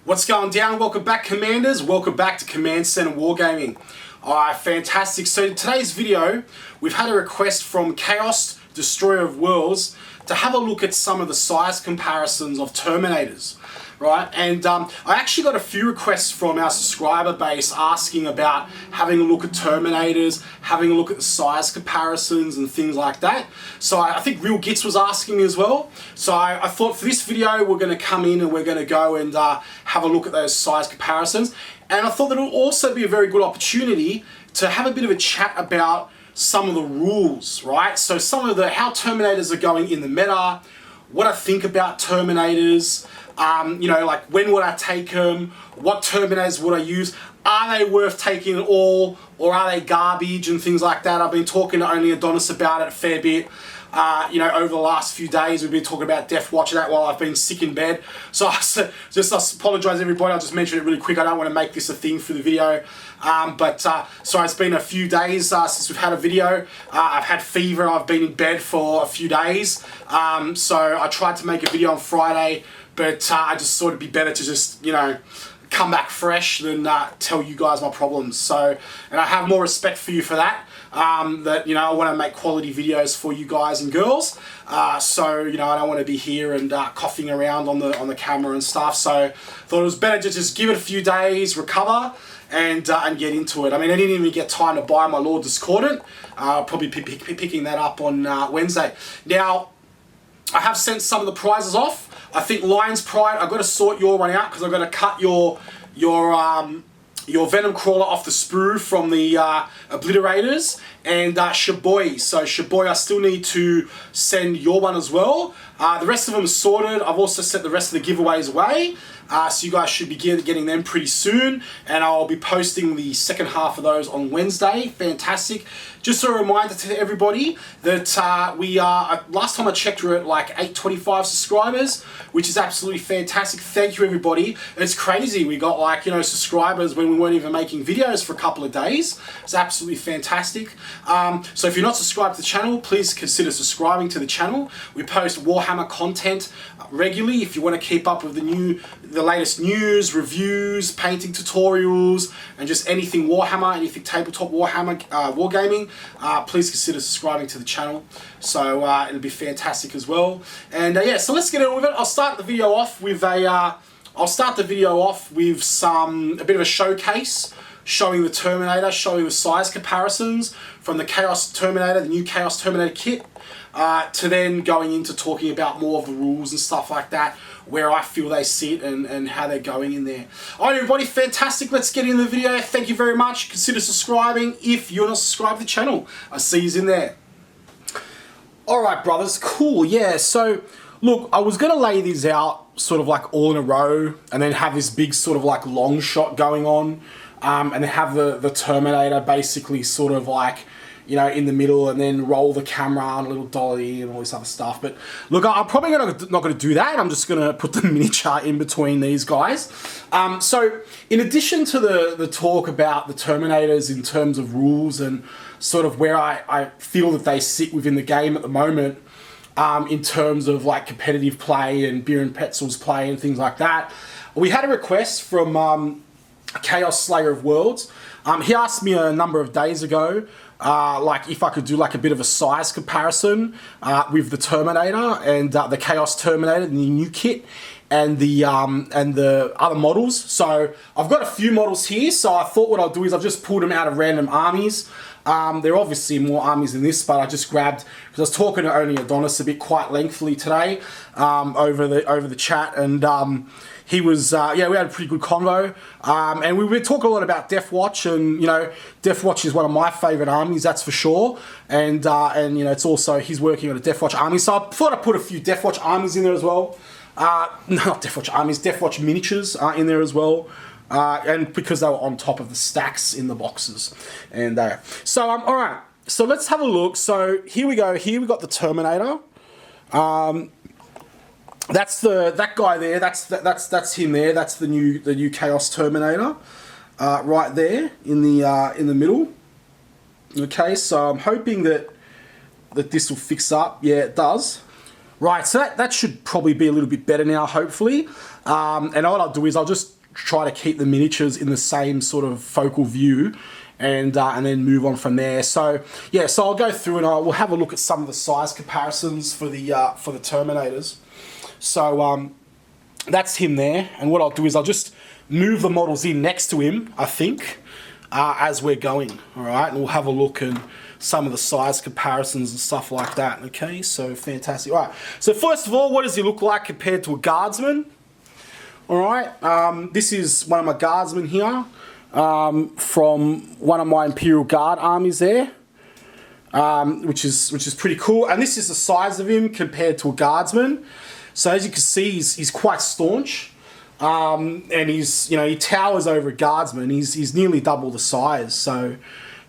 What's going down? Welcome back, Commanders. Welcome back to Command Centre Wargaming. Alright, fantastic. So in today's video, we've had a request from Chaos Destroyer of Worlds to have a look at some of the size comparisons of Terminators. Right, and I actually got a few requests from our subscriber base asking about having a look at Terminators, having a look at the size comparisons and things like that. So I think Real Gits was asking me as well. So I thought for this video we're going to come in and we're going to go and have a look at those size comparisons. And I thought that it would also be a very good opportunity to have a bit of a chat about some of the rules, right? So some of how Terminators are going in the meta, what I think about Terminators, you know, like when would I take them, what Terminators would I use, are they worth taking at all, or are they garbage and things like that. I've been talking to only Adonis about it a fair bit. You know, over the last few days we've been talking about Death Watch and that while I've been sick in bed. So I apologise everybody, I'll just mention it really quick. I don't want to make this a thing for the video. Sorry, it's been a few days since we've had a video. I've had fever, I've been in bed for a few days. So I tried to make a video on Friday, but I just thought it'd be better to just, you know, come back fresh than tell you guys my problems. So, and I have more respect for you for that. That, you know, I want to make quality videos for you guys and girls. So, you know, I don't want to be here and coughing around on the camera and stuff. So, thought it was better to just give it a few days, recover, and get into it. I mean, I didn't even get time to buy my Lord Discordant. I'll probably be picking that up on Wednesday. Now, I have sent some of the prizes off. I think Lion's Pride, I've got to sort your one out because I've got to cut your Venom Crawler off the sprue from the Obliterators, and Shaboy. So Shaboy, I still need to send your one as well. The rest of them are sorted. I've also sent the rest of the giveaways away. So you guys should be getting them pretty soon, and I'll be posting the second half of those on Wednesday. Fantastic. Just a reminder to everybody that we are, last time I checked, we're at like 825 subscribers, which is absolutely fantastic. Thank you everybody. And it's crazy, we got like, you know, subscribers when we weren't even making videos for a couple of days. It's absolutely fantastic. So if you're not subscribed to the channel, please consider subscribing to the channel. We post Warhammer content regularly if you want to keep up with the latest news, reviews, painting tutorials, and just anything Warhammer, anything tabletop Warhammer, Wargaming. Please consider subscribing to the channel. So it'll be fantastic as well. And yeah, so let's get on with it. I'll start the video off with a bit of a showcase, showing the Terminator, showing the size comparisons from the Chaos Terminator, the new Chaos Terminator kit, to then going into talking about more of the rules and stuff like that, where I feel they sit and how they're going in there. Alright everybody, fantastic. Let's get into the video. Thank you very much. Consider subscribing if you're not subscribed to the channel. I see you in there. Alright brothers, cool, yeah. So look, I was going to lay these out sort of like all in a row and then have this big sort of like long shot going on, and then have the Terminator basically sort of like, you know, in the middle, and then roll the camera on a little dolly and all this other stuff. But look, I'm probably not going to do that. I'm just going to put the miniature in between these guys. So in addition to the talk about the Terminators in terms of rules and sort of where I feel that they sit within the game at the moment, in terms of like competitive play and beer and pretzels play and things like that, we had a request from Chaos Slayer of Worlds. He asked me a number of days ago, like if I could do like a bit of a size comparison with the Terminator and the Chaos Terminator, the new kit, and the other models. So I've got a few models here. So I thought what I'll do is I've just pulled them out of random armies. There are obviously more armies than this, but I just grabbed, because I was talking to only Adonis a bit quite lengthily today over the chat, and he was, yeah, we had a pretty good convo, and we were talking a lot about Death Watch, and, you know, Death Watch is one of my favourite armies, that's for sure, and you know, it's also, he's working on a Death Watch army, so I thought I'd put a few Death Watch armies in there as well. No, not Death Watch armies, Death Watch miniatures are in there as well, and because they were on top of the stacks in the boxes, and there. So, alright, so let's have a look. So, here we go, here we got the Terminator. That's that guy there. That's him there. That's the new Chaos Terminator, right there in the middle. Okay, so I'm hoping that this will fix up. Yeah, it does. Right, so that should probably be a little bit better now, hopefully. And what I'll do is I'll just try to keep the miniatures in the same sort of focal view, and then move on from there. So yeah, so I'll go through and we'll have a look at some of the size comparisons for the Terminators. So that's him there, and what I'll do is I'll just move the models in next to him, I think, as we're going. All right, and we'll have a look and some of the size comparisons and stuff like that. Okay, so fantastic. All right, so first of all, what does he look like compared to a guardsman? All right, this is one of my guardsmen here, from one of my Imperial Guard armies there, which is pretty cool. And this is the size of him compared to a guardsman. So as you can see, he's quite staunch, and he towers over a guardsman. He's nearly double the size, so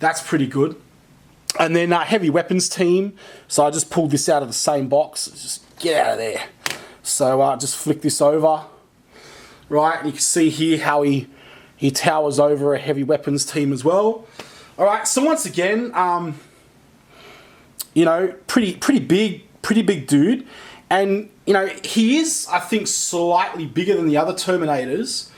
that's pretty good. And then heavy weapons team. So I just pulled this out of the same box. Just get out of there. So just flick this over. Right, and you can see here how he towers over a heavy weapons team as well. All right, so once again, pretty big dude, and he is, I think, slightly bigger than the other Terminators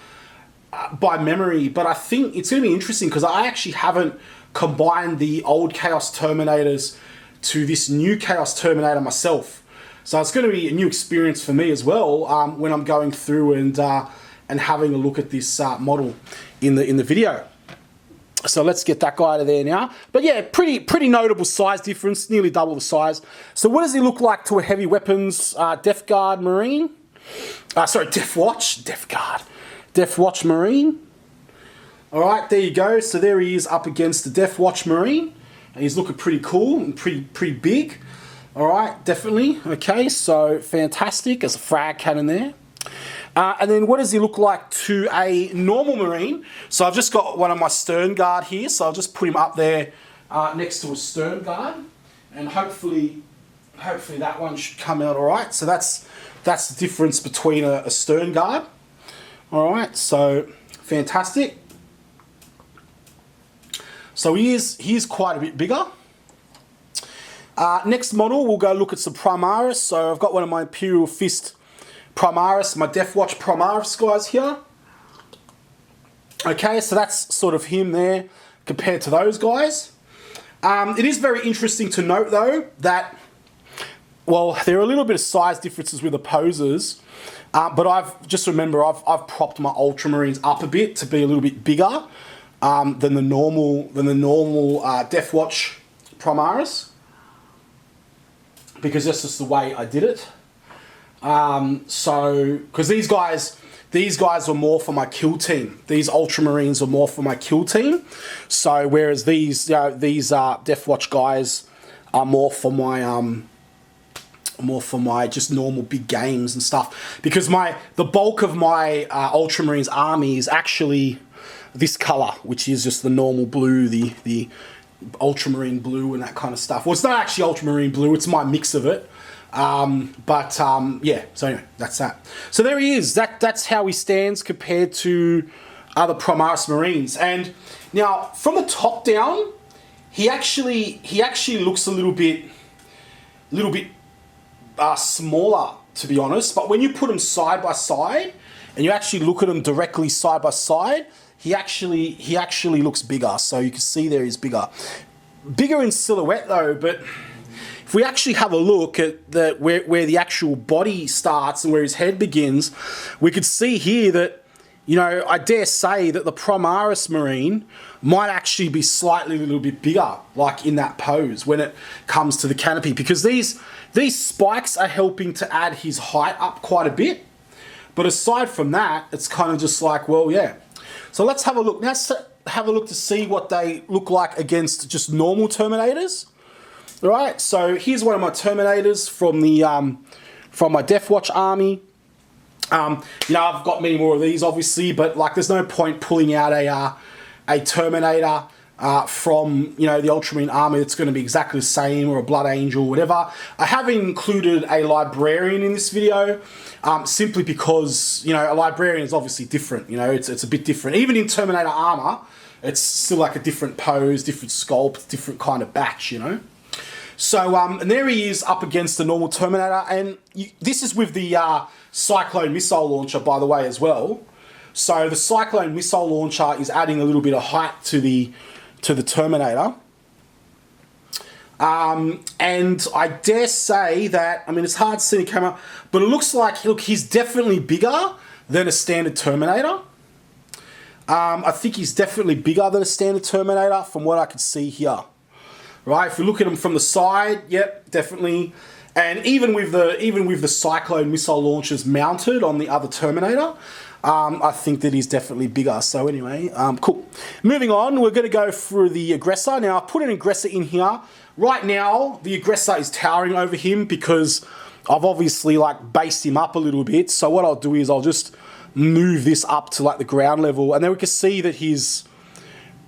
by memory. But I think it's going to be interesting because I actually haven't combined the old Chaos Terminators to this new Chaos Terminator myself. So it's going to be a new experience for me as well when I'm going through and having a look at this model in the video. So let's get that guy out of there now. But yeah, pretty notable size difference, nearly double the size. So what does he look like to a heavy weapons Death Guard Marine? Death Watch Marine. All right, there you go. So there he is up against the Death Watch Marine. And he's looking pretty cool and pretty big. All right, definitely. Okay, so fantastic. There's a frag cannon there. And then what does he look like to a normal Marine? So I've just got one of my Stern Guard here. So I'll just put him up there next to a Stern Guard. And hopefully that one should come out all right. So that's the difference between a Stern Guard. All right, so fantastic. So he is quite a bit bigger. Next model, we'll go look at some Primaris. So I've got one of my Imperial Fist Primaris, my Death Watch Primaris guys here. Okay, so that's sort of him there compared to those guys. It is very interesting to note though that, well, there are a little bit of size differences with opposers, but I've propped my Ultramarines up a bit to be a little bit bigger than the normal Death Watch Primaris, because that's just the way I did it. Because these guys were more for my kill team. These Ultramarines were more for my kill team. So whereas these Death Watch guys are more for my just normal big games and stuff. Because the bulk of my Ultramarines army is actually this color, which is just the normal blue, the Ultramarine blue and that kind of stuff. Well, it's not actually Ultramarine blue, it's my mix of it. Yeah, so anyway, that's that. So there he is. That's how he stands compared to other Primaris Marines. And now, from the top down, he actually looks a little bit smaller, to be honest. But when you put him side by side, and you actually look at him directly side by side, he actually looks bigger. So you can see there he's bigger in silhouette though. But if we actually have a look at where the actual body starts and where his head begins, we could see here that, I dare say that the Primaris Marine might actually be slightly a little bit bigger, like in that pose when it comes to the canopy, because these spikes are helping to add his height up quite a bit. But aside from that, it's kind of just like, well, yeah. So let's have a look. Now have a look to see what they look like against just normal Terminators. All right, so here's one of my Terminators from my Death Watch army. I've got many more of these, obviously, but like, there's no point pulling out a Terminator from the Ultramarine army that's going to be exactly the same, or a Blood Angel, whatever. I have included a Librarian in this video, simply because a Librarian is obviously different. It's a bit different. Even in Terminator armor, it's still like a different pose, different sculpt, different kind of batch. So, and there he is up against the normal Terminator, and this is with the Cyclone missile launcher, by the way, as well. So the Cyclone missile launcher is adding a little bit of height to the Terminator. And I dare say that, I mean, it's hard to see in the camera, but it looks like, look, he's definitely bigger than a standard Terminator. I think he's definitely bigger than a standard Terminator from what I can see here. Right, if you look at him from the side, yep, definitely. And even with the Cyclone missile launchers mounted on the other Terminator, I think that he's definitely bigger. So anyway, cool. Moving on, we're going to go through the Aggressor. Now, I've put an Aggressor in here. Right now, the Aggressor is towering over him because I've obviously like based him up a little bit. So what I'll do is I'll just move this up to like the ground level, and then we can see that he's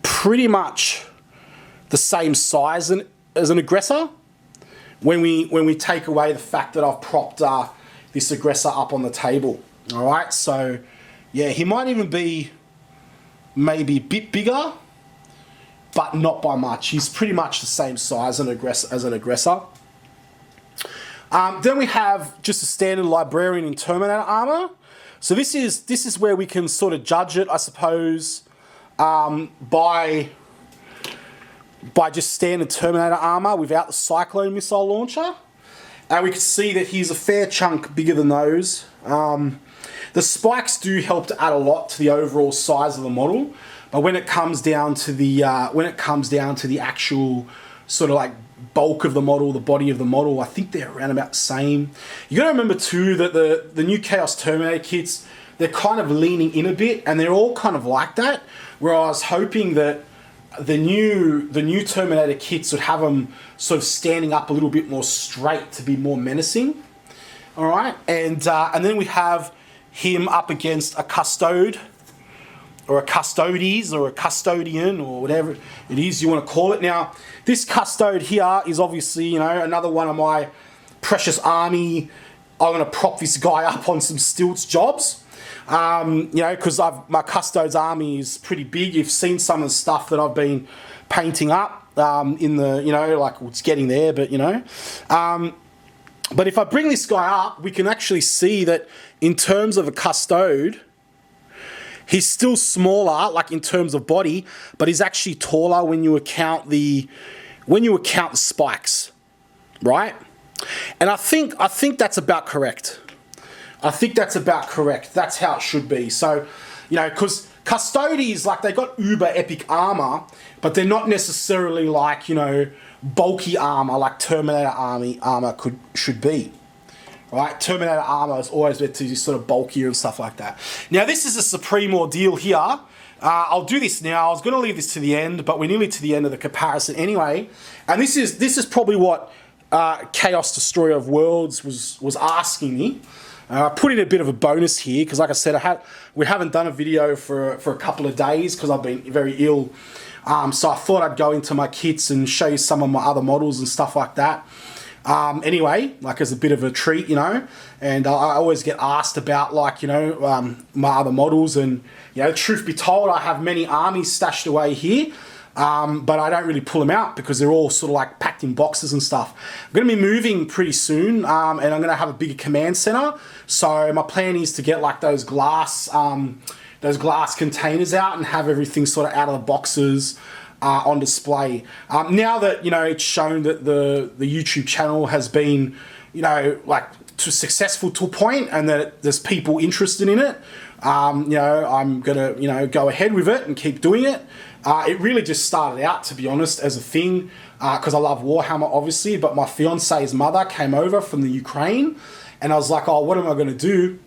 pretty much the same size as an Aggressor when we take away the fact that I've propped this Aggressor up on the table. All right, so yeah, he might even be maybe a bit bigger, but not by much. He's pretty much the same size as an Aggressor. Then we have just a standard Librarian in Terminator armor. So this is where we can sort of judge it, I suppose, by just standard Terminator armor without the Cyclone missile launcher. And we can see that he's a fair chunk bigger than those. The spikes do help to add a lot to the overall size of the model, but when it comes down to the actual sort of like bulk of the model, the body of the model, I think they're around about the same. You got to remember too that the new Chaos Terminator kits, they're kind of leaning in a bit, and they're all kind of like that. Where I was hoping that the new Terminator kits would have them sort of standing up a little bit more straight to be more menacing. All right, and then we have him up against a Custode, or a Custodes, or a Custodian, or whatever it is you want to call it. Now, this Custode here is obviously, you know, another one of my precious army. I'm going to prop this guy up on some stilts jobs. You know, because my Custodes army is pretty big. You've seen some of the stuff that I've been painting up in the, you know, like it's getting there, but you know. But if I bring this guy up, we can actually see that in terms of a Custode, he's still smaller, like in terms of body, but he's actually taller when you account the spikes, right? And I think that's about correct. I think that's about correct. That's how it should be. So, you know, because Custodes, like, they got uber epic armor, but they're not necessarily like, you know, bulky armor like Terminator armor should be. Right? Terminator armor is always meant to be sort of bulkier and stuff like that. Now, this is a supreme ordeal here. I'll do this now. I was going to leave this to the end, but we're nearly to the end of the comparison anyway. And this is probably what Chaos Destroyer of Worlds was asking me. I put in a bit of a bonus here because, like I said, we haven't done a video for a couple of days because I've been very ill. So I thought I'd go into my kits and show you some of my other models and stuff like that. Anyway, like as a bit of a treat, you know, and I always get asked about, like, you know, my other models, and, you know, truth be told, I have many armies stashed away here, but I don't really pull them out because they're all sort of like packed in boxes and stuff. I'm going to be moving pretty soon, and I'm going to have a bigger command center, so my plan is to get like those glass containers out and have everything sort of out of the boxes, on display. Now that, you know, it's shown that the YouTube channel has been, you know, like successful to a point, and that there's people interested in it, you know, I'm gonna, you know, go ahead with it and keep doing it. It really just started out, to be honest, as a thing, because I love Warhammer, obviously, but my fiance's mother came over from the Ukraine, and I was like, oh, what am I gonna do?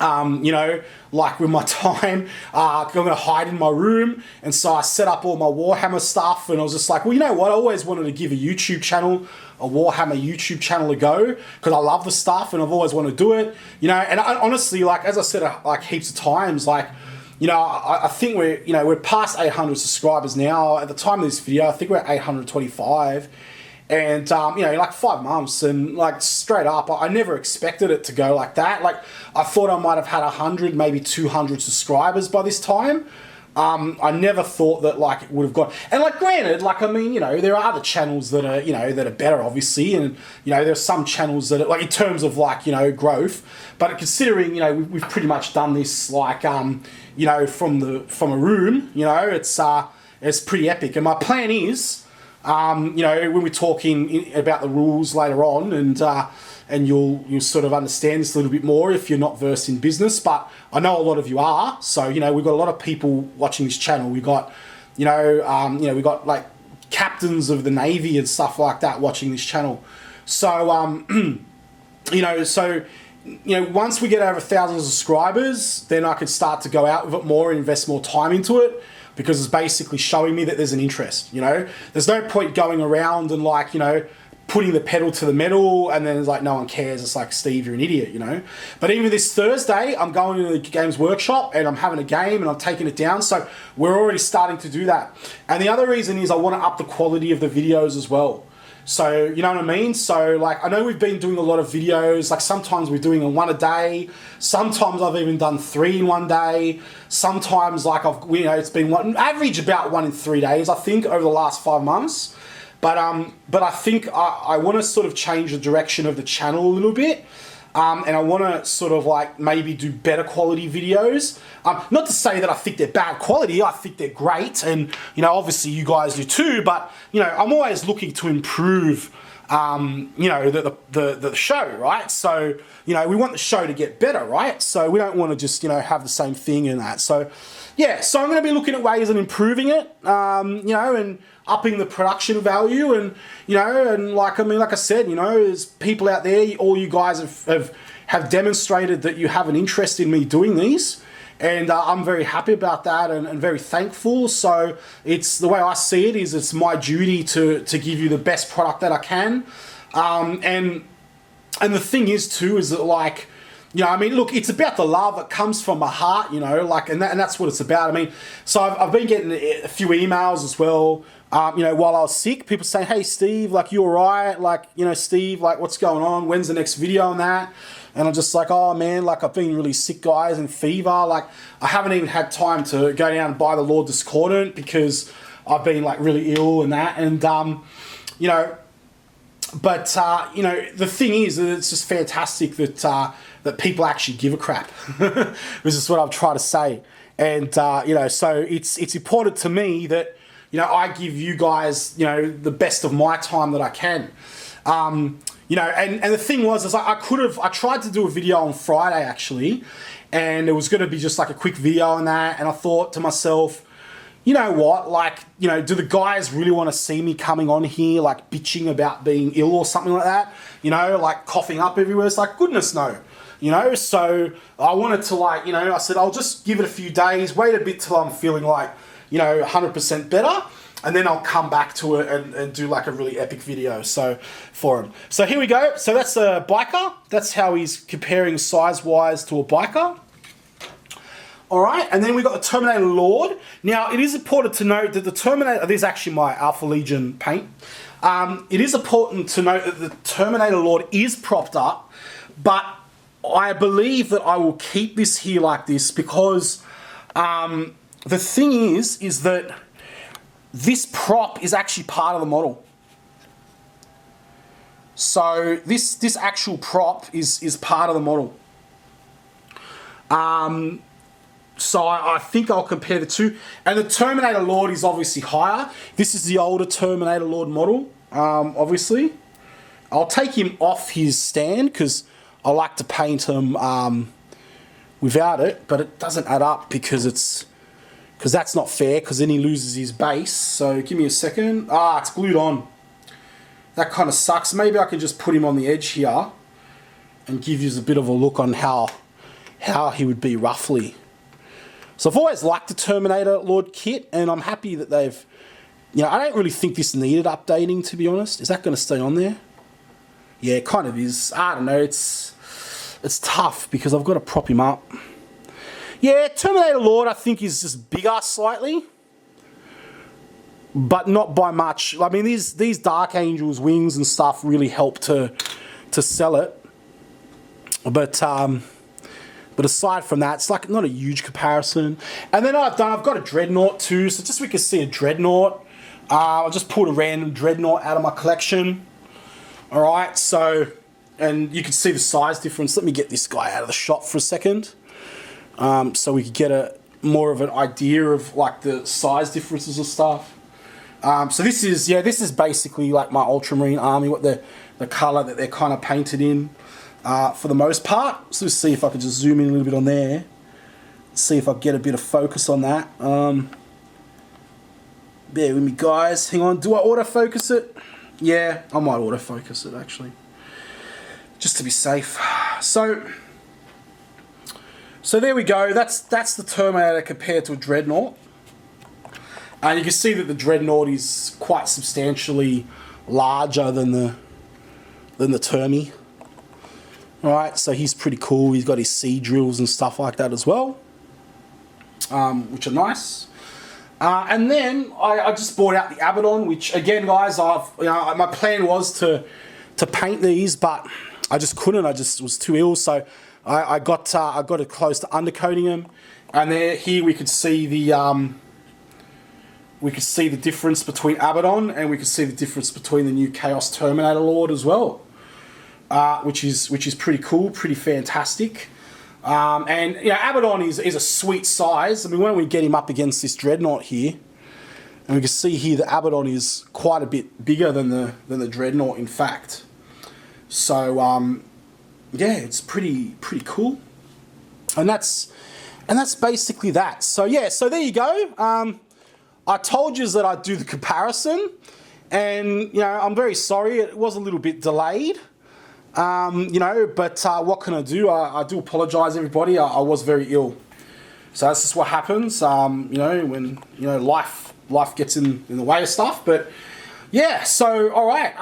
You know, like with my time, I'm going to hide in my room. And so I set up all my Warhammer stuff, and I was just like, well, you know what? I always wanted to give a YouTube channel, a Warhammer YouTube channel a go, because I love the stuff and I've always wanted to do it, you know. And I, honestly, like, as I said, like heaps of times, like, you know, I think we're past 800 subscribers now. At the time of this video, I think we're at 825. And, you know, like 5 months, and like straight up, I never expected it to go like that. Like, I thought I might have had 100, maybe 200 subscribers by this time. I never thought that like it would have gone. And like, granted, like, I mean, you know, there are other channels that are, you know, that are better, obviously, and you know, there's some channels that are like in terms of like, you know, growth. But considering, you know, we've pretty much done this like, you know, from a room, you know, it's pretty epic. And my plan is, you know, when we're talking about the rules later on, and you'll sort of understand this a little bit more if you're not versed in business, but I know a lot of you are. So, you know, we've got a lot of people watching this channel. We got, you know, we got like captains of the Navy and stuff like that watching this channel. So, you know, once we get over 1,000 subscribers, then I can start to go out with it more and invest more time into it, because it's basically showing me that there's an interest. You know, there's no point going around and like, you know, putting the pedal to the metal and then it's like no one cares. It's like, Steve, you're an idiot, you know. But even this Thursday, I'm going to the Games Workshop and I'm having a game and I'm taking it down. So we're already starting to do that. And the other reason is I want to up the quality of the videos as well. So, you know what I mean? So like, I know we've been doing a lot of videos. Like sometimes we're doing one a day. Sometimes I've even done 3 in one day. Sometimes like you know, it's been average about 1 in 3 days, I think, over the last 5 months. But I think I want to sort of change the direction of the channel a little bit. And I want to sort of like maybe do better quality videos. Not to say that I think they're bad quality. I think they're great. And, you know, obviously you guys do too. But, you know, I'm always looking to improve, you know, the show, right? So, you know, we want the show to get better, right? So we don't want to just, you know, have the same thing and that. So, yeah, so I'm going to be looking at ways of improving it, you know, and upping the production value, and you know, and like, I mean, like I said, you know, there's people out there, all you guys have demonstrated that you have an interest in me doing these, and I'm very happy about that and very thankful. So it's the way I see it is it's my duty to give you the best product that I can, and the thing is too is that like, you know, I mean, look, it's about the love that comes from my heart, you know, like, and that's what it's about. I mean, so I've been getting a few emails as well, you know, while I was sick, people saying, hey, Steve, like, you all right? Like, you know, Steve, like, what's going on? When's the next video on that? And I'm just like, oh, man, like, I've been really sick, guys, and fever. Like, I haven't even had time to go down and buy the Lord Discordant because I've been, like, really ill and that. And, you know, but, you know, the thing is that it's just fantastic that people actually give a crap. This is what I'm trying to say. And, you know, so it's important to me that, you know, I give you guys, you know, the best of my time that I can. You know, and the thing was, is I tried to do a video on Friday actually, and it was going to be just like a quick video on that. And I thought to myself, you know what, like, you know, do the guys really want to see me coming on here, like bitching about being ill or something like that? You know, like coughing up everywhere. It's like, goodness no. You know, so I wanted to like, you know, I said, I'll just give it a few days, wait a bit till I'm feeling like, you know, 100% better, and then I'll come back to it and do like a really epic video for him. So here we go. So that's a biker. That's how he's comparing size-wise to a biker. All right, and then we've got the Terminator Lord. Now, it is important to note that the Terminator, this is actually my Alpha Legion paint. It is important to note that the Terminator Lord is propped up, but I believe that I will keep this here like this because the thing is that this prop is actually part of the model. So this actual prop is part of the model. So I think I'll compare the two. And the Terminator Lord is obviously higher. This is the older Terminator Lord model, obviously. I'll take him off his stand because I like to paint him without it, but it doesn't add up because that's not fair, because then he loses his base. So give me a second. It's glued on. That kind of sucks. Maybe I can just put him on the edge here and give you a bit of a look on how he would be roughly. So I've always liked the Terminator Lord kit, and I'm happy that they've, you know, I don't really think this needed updating, to be honest. Is that going to stay on there? Yeah, it kind of is. I don't know. It's tough because I've got to prop him up. Yeah, Terminator Lord I think is just bigger slightly, but not by much. I mean, these Dark Angel's wings and stuff really help to sell it. But But aside from that, it's like not a huge comparison. And then I've got a Dreadnought too, so just so we can see a Dreadnought. I just pulled a random Dreadnought out of my collection. All right, so, and you can see the size difference. Let me get this guy out of the shot for a second, so we could get more of an idea of like the size differences and stuff. So this is basically like my Ultramarine army, what the color that they're kind of painted in. For the most part. So let's see if I can just zoom in a little bit on there. See if I get a bit of focus on that. Bear with me, guys. Hang on. Do I autofocus it? Yeah, I might autofocus it actually, just to be safe. So there we go. That's the Terminator compared to a Dreadnought. And you can see that the Dreadnought is quite substantially larger than the Termi. Alright, so he's pretty cool. He's got his sea drills and stuff like that as well, which are nice. And then I just bought out the Abaddon, which again, guys, my plan was to paint these, but I just couldn't. I just was too ill, so I got it close to undercoating them. And here we could see the difference between Abaddon, and we could see the difference between the new Chaos Terminator Lord as well. Which is pretty cool, pretty fantastic. And you know, Abaddon is a sweet size. I mean, when we get him up against this Dreadnought here, and we can see here that Abaddon is quite a bit bigger than the Dreadnought, in fact. So yeah, it's pretty cool. And that's basically that. So yeah, so there you go. I told you that I'd do the comparison, and you know, I'm very sorry it was a little bit delayed. You know, but what can I do? I do apologise, everybody. I was very ill, so that's just what happens. You know, when life gets in the way of stuff. But yeah, so all right,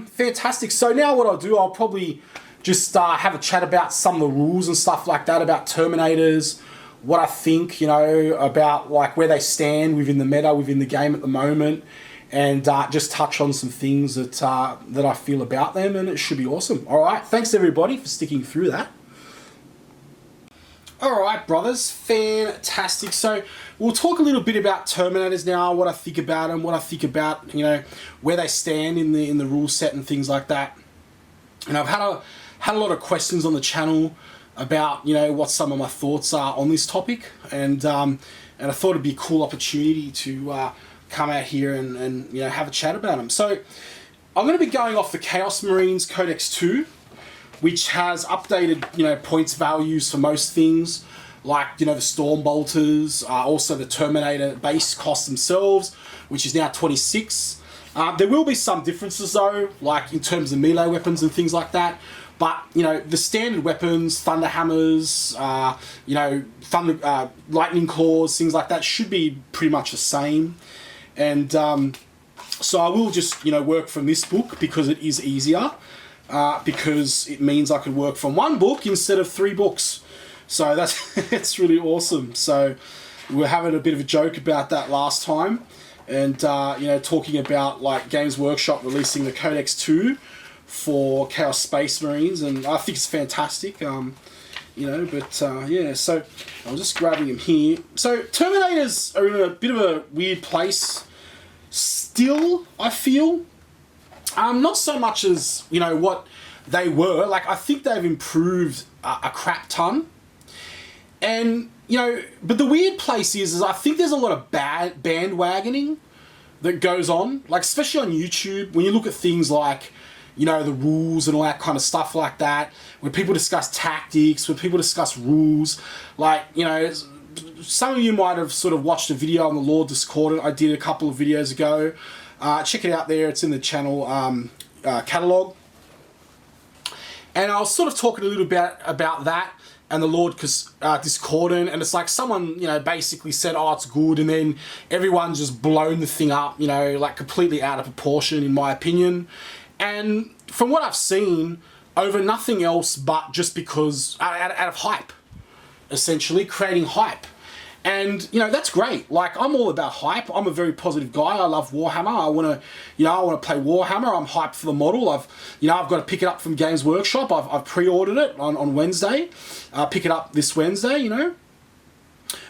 fantastic. So now what I'll do, I'll probably just have a chat about some of the rules and stuff like that about Terminators. What I think, you know, about like where they stand within the meta, within the game at the moment. And just touch on some things that I feel about them, and it should be awesome. All right, thanks everybody for sticking through that. All right, brothers, fantastic. So we'll talk a little bit about Terminators now, what I think about them, what I think about, you know, where they stand in the rule set and things like that. And I've had a lot of questions on the channel about, you know, what some of my thoughts are on this topic, and I thought it'd be a cool opportunity to come out here and you know, have a chat about them. So I'm going to be going off the Chaos Marines Codex 2, which has updated, you know, points values for most things, like, you know, the Storm Bolters, also the Terminator base cost themselves, which is now 26. There will be some differences though, like in terms of melee weapons and things like that. But, you know, the standard weapons, Thunder Hammers, you know, Lightning Claws, things like that should be pretty much the same. And so I will just, you know, work from this book because it is easier, because it means I can work from one book instead of 3 books. So that's really awesome. So we were having a bit of a joke about that last time, and you know, talking about like Games Workshop releasing the Codex 2 for Chaos Space Marines, and I think it's fantastic. You know, but yeah, so I'm just grabbing them here. So Terminators are in a bit of a weird place still, I feel. Not so much as, you know, what they were. Like, I think they've improved a crap ton. And, you know, but the weird place is I think there's a lot of bandwagoning that goes on. Like, especially on YouTube, when you look at things like, you know, the rules and all that kind of stuff like that, when people discuss tactics, when people discuss rules, like, you know, some of you might have sort of watched a video on the Lord Discordant I did a couple of videos ago. Check it out there, it's in the channel catalogue. And I was sort of talking a little bit about that and the Lord Discordant, and it's like someone, you know, basically said, oh, it's good, and then everyone's just blown the thing up, you know, like completely out of proportion, in my opinion. And from what I've seen, over nothing else but just because, out of hype, essentially, creating hype. And, you know, that's great. Like, I'm all about hype. I'm a very positive guy. I love Warhammer. I want to play Warhammer. I'm hyped for the model. I've got to pick it up from Games Workshop. I've pre-ordered it on Wednesday. Pick it up this Wednesday, you know.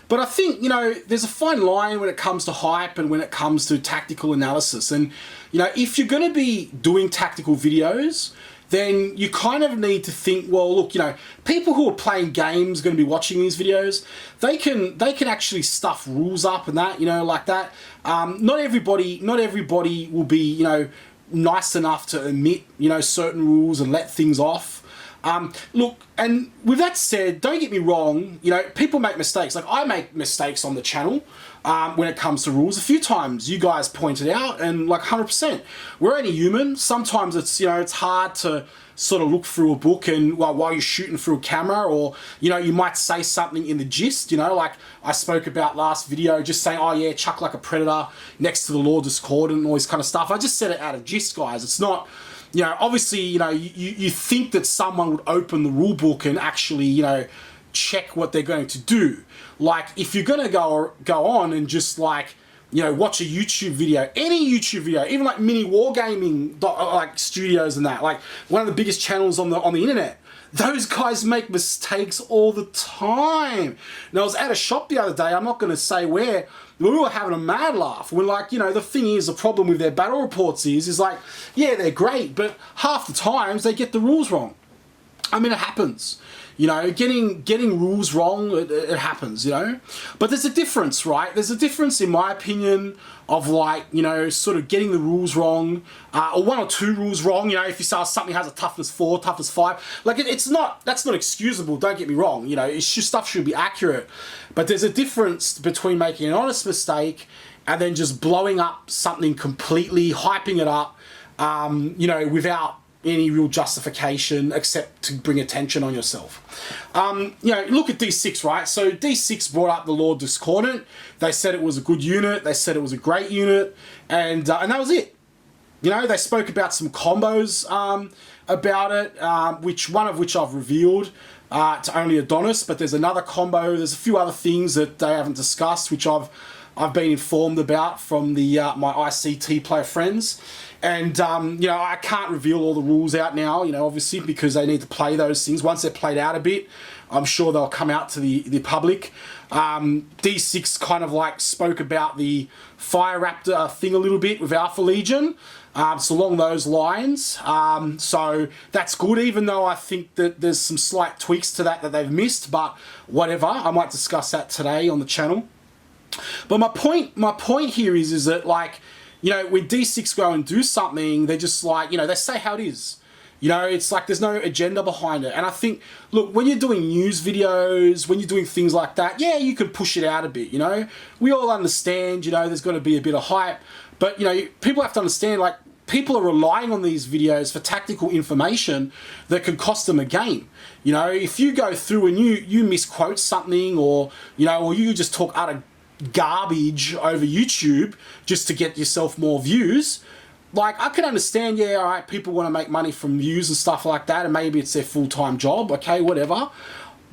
But I think, you know, there's a fine line when it comes to hype and when it comes to tactical analysis. And, you know, if you're going to be doing tactical videos, then you kind of need to think, well, look, you know, people who are playing games going to be watching these videos, they can actually stuff rules up and that, you know, like that. Not everybody will be, you know, nice enough to omit, you know, certain rules and let things off. Look, and with that said, don't get me wrong, you know, people make mistakes. Like, I make mistakes on the channel when it comes to rules. A few times you guys pointed out, and like 100%, we're only human. Sometimes it's, you know, it's hard to sort of look through a book and while you're shooting through a camera, or, you know, you might say something in the gist, you know, like I spoke about last video, just saying, oh yeah, chuck like a predator next to the Lord Discordant and all this kind of stuff. I just said it out of gist, guys. It's not, you know, obviously, you know, you think that someone would open the rule book and actually, you know, check what they're going to do. Like, if you're going to go on and just, like, you know, watch a YouTube video, any YouTube video, even like mini wargaming like studios and that, like one of the biggest channels on the internet, those guys make mistakes all the time. And I was at a shop the other day, I'm not going to say where, we were having a mad laugh. We're like, you know, the thing is, the problem with their battle reports is like, yeah, they're great, but half the times they get the rules wrong. I mean, it happens. You know, getting rules wrong, it happens, you know. But there's a difference, right? There's a difference, in my opinion, of, like, you know, sort of getting the rules wrong, or one or two rules wrong. You know, if you say something has a toughness 4, toughness 5, like that's not excusable. Don't get me wrong. You know, it's just, stuff should be accurate. But there's a difference between making an honest mistake and then just blowing up something completely, hyping it up, you know, without any real justification except to bring attention on yourself. You know, look at D6, right? So D6 brought up the Lord Discordant. They said it was a good unit. They said it was a great unit, and that was it. You know, they spoke about some combos about it, one of which I've revealed to only Adonis, but there's another combo. There's a few other things that they haven't discussed, which I've been informed about from the my ICT player friends. And, you know, I can't reveal all the rules out now, you know, obviously, because they need to play those things. Once they're played out a bit, I'm sure they'll come out to the public. D6 kind of like spoke about the Fire Raptor thing a little bit with Alpha Legion. So along those lines. So that's good, even though I think that there's some slight tweaks to that they've missed, but whatever. I might discuss that today on the channel. But my point here is that, like, you know, when D6 go and do something, they're just like, you know, they say how it is. You know, it's like there's no agenda behind it. And I think, look, when you're doing news videos, when you're doing things like that, yeah, you can push it out a bit, you know. We all understand, you know, there's got to be a bit of hype. But, you know, people have to understand, like, people are relying on these videos for tactical information that can cost them a game. You know, if you go through and you misquote something, or, you know, or you just talk utter garbage over YouTube just to get yourself more views, like, I can understand, yeah, all right, people want to make money from views and stuff like that, and maybe it's their full-time job, okay, whatever.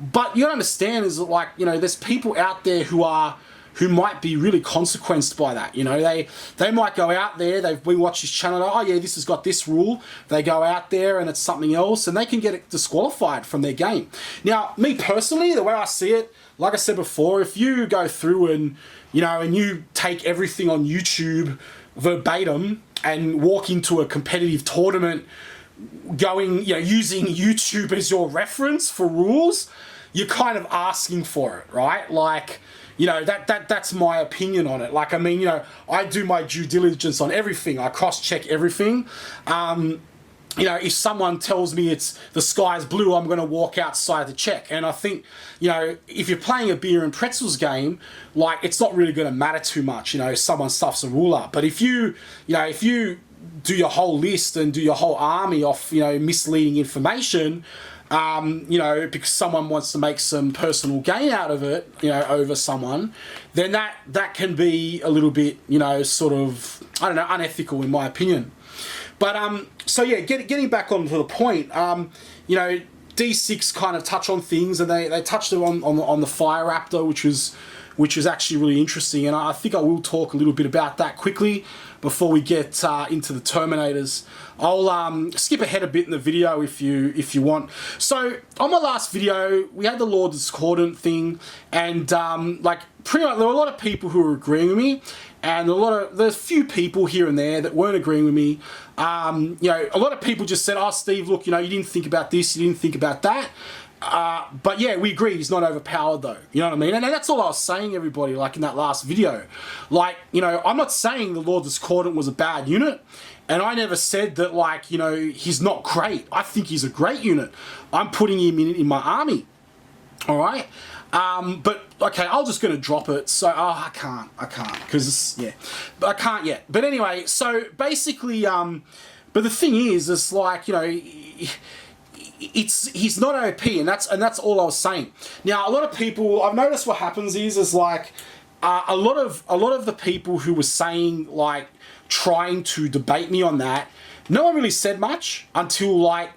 But you understand is that, like, you know, there's people out there who might be really consequenced by that. You know, they might go out there, we watch this channel, oh yeah, this has got this rule. They go out there and it's something else, and they can get it disqualified from their game. Now, me personally, the way I see it, like I said before, if you go through and, you know, and you take everything on YouTube verbatim and walk into a competitive tournament going, you know, using YouTube as your reference for rules, you're kind of asking for it, right? Like, you know, that's my opinion on it. Like, I mean, you know, I do my due diligence on everything. I cross-check everything. You know, if someone tells me it's the sky's blue, I'm going to walk outside to check. And I think, you know, if you're playing a beer and pretzels game, like, it's not really going to matter too much, you know, if someone stuffs a rule up. But if you do your whole list and do your whole army off, you know, misleading information, you know, because someone wants to make some personal gain out of it, you know, over someone, then that can be a little bit, you know, sort of, I don't know, unethical in my opinion. But, so yeah, getting back onto the point, you know, D6 kind of touch on things, and they touched on the Fire Raptor, which was which is actually really interesting. And I think I will talk a little bit about that quickly before we get into the Terminators. I'll skip ahead a bit in the video if you want. So on my last video, we had the Lord Discordant thing, and like pretty much there were a lot of people who were agreeing with me, and there's a few people here and there that weren't agreeing with me. You know, a lot of people just said, "Oh, Steve, look, you know, you didn't think about this, you didn't think about that." But yeah, we agree he's not overpowered though. You know what I mean? And that's all I was saying, everybody, like in that last video. Like, you know, I'm not saying the Lord Discordant was a bad unit. And I never said that, like, you know, he's not great. I think he's a great unit. I'm putting him in my army. All right? But, okay, I'm just going to drop it. So, I can't. Because, yeah. But I can't yet. But anyway, so basically, but the thing is, it's like, you know, he's not OP, and that's all I was saying. Now, a lot of people, I've noticed what happens is like a lot of the people who were saying, like, trying to debate me on that, no one really said much until like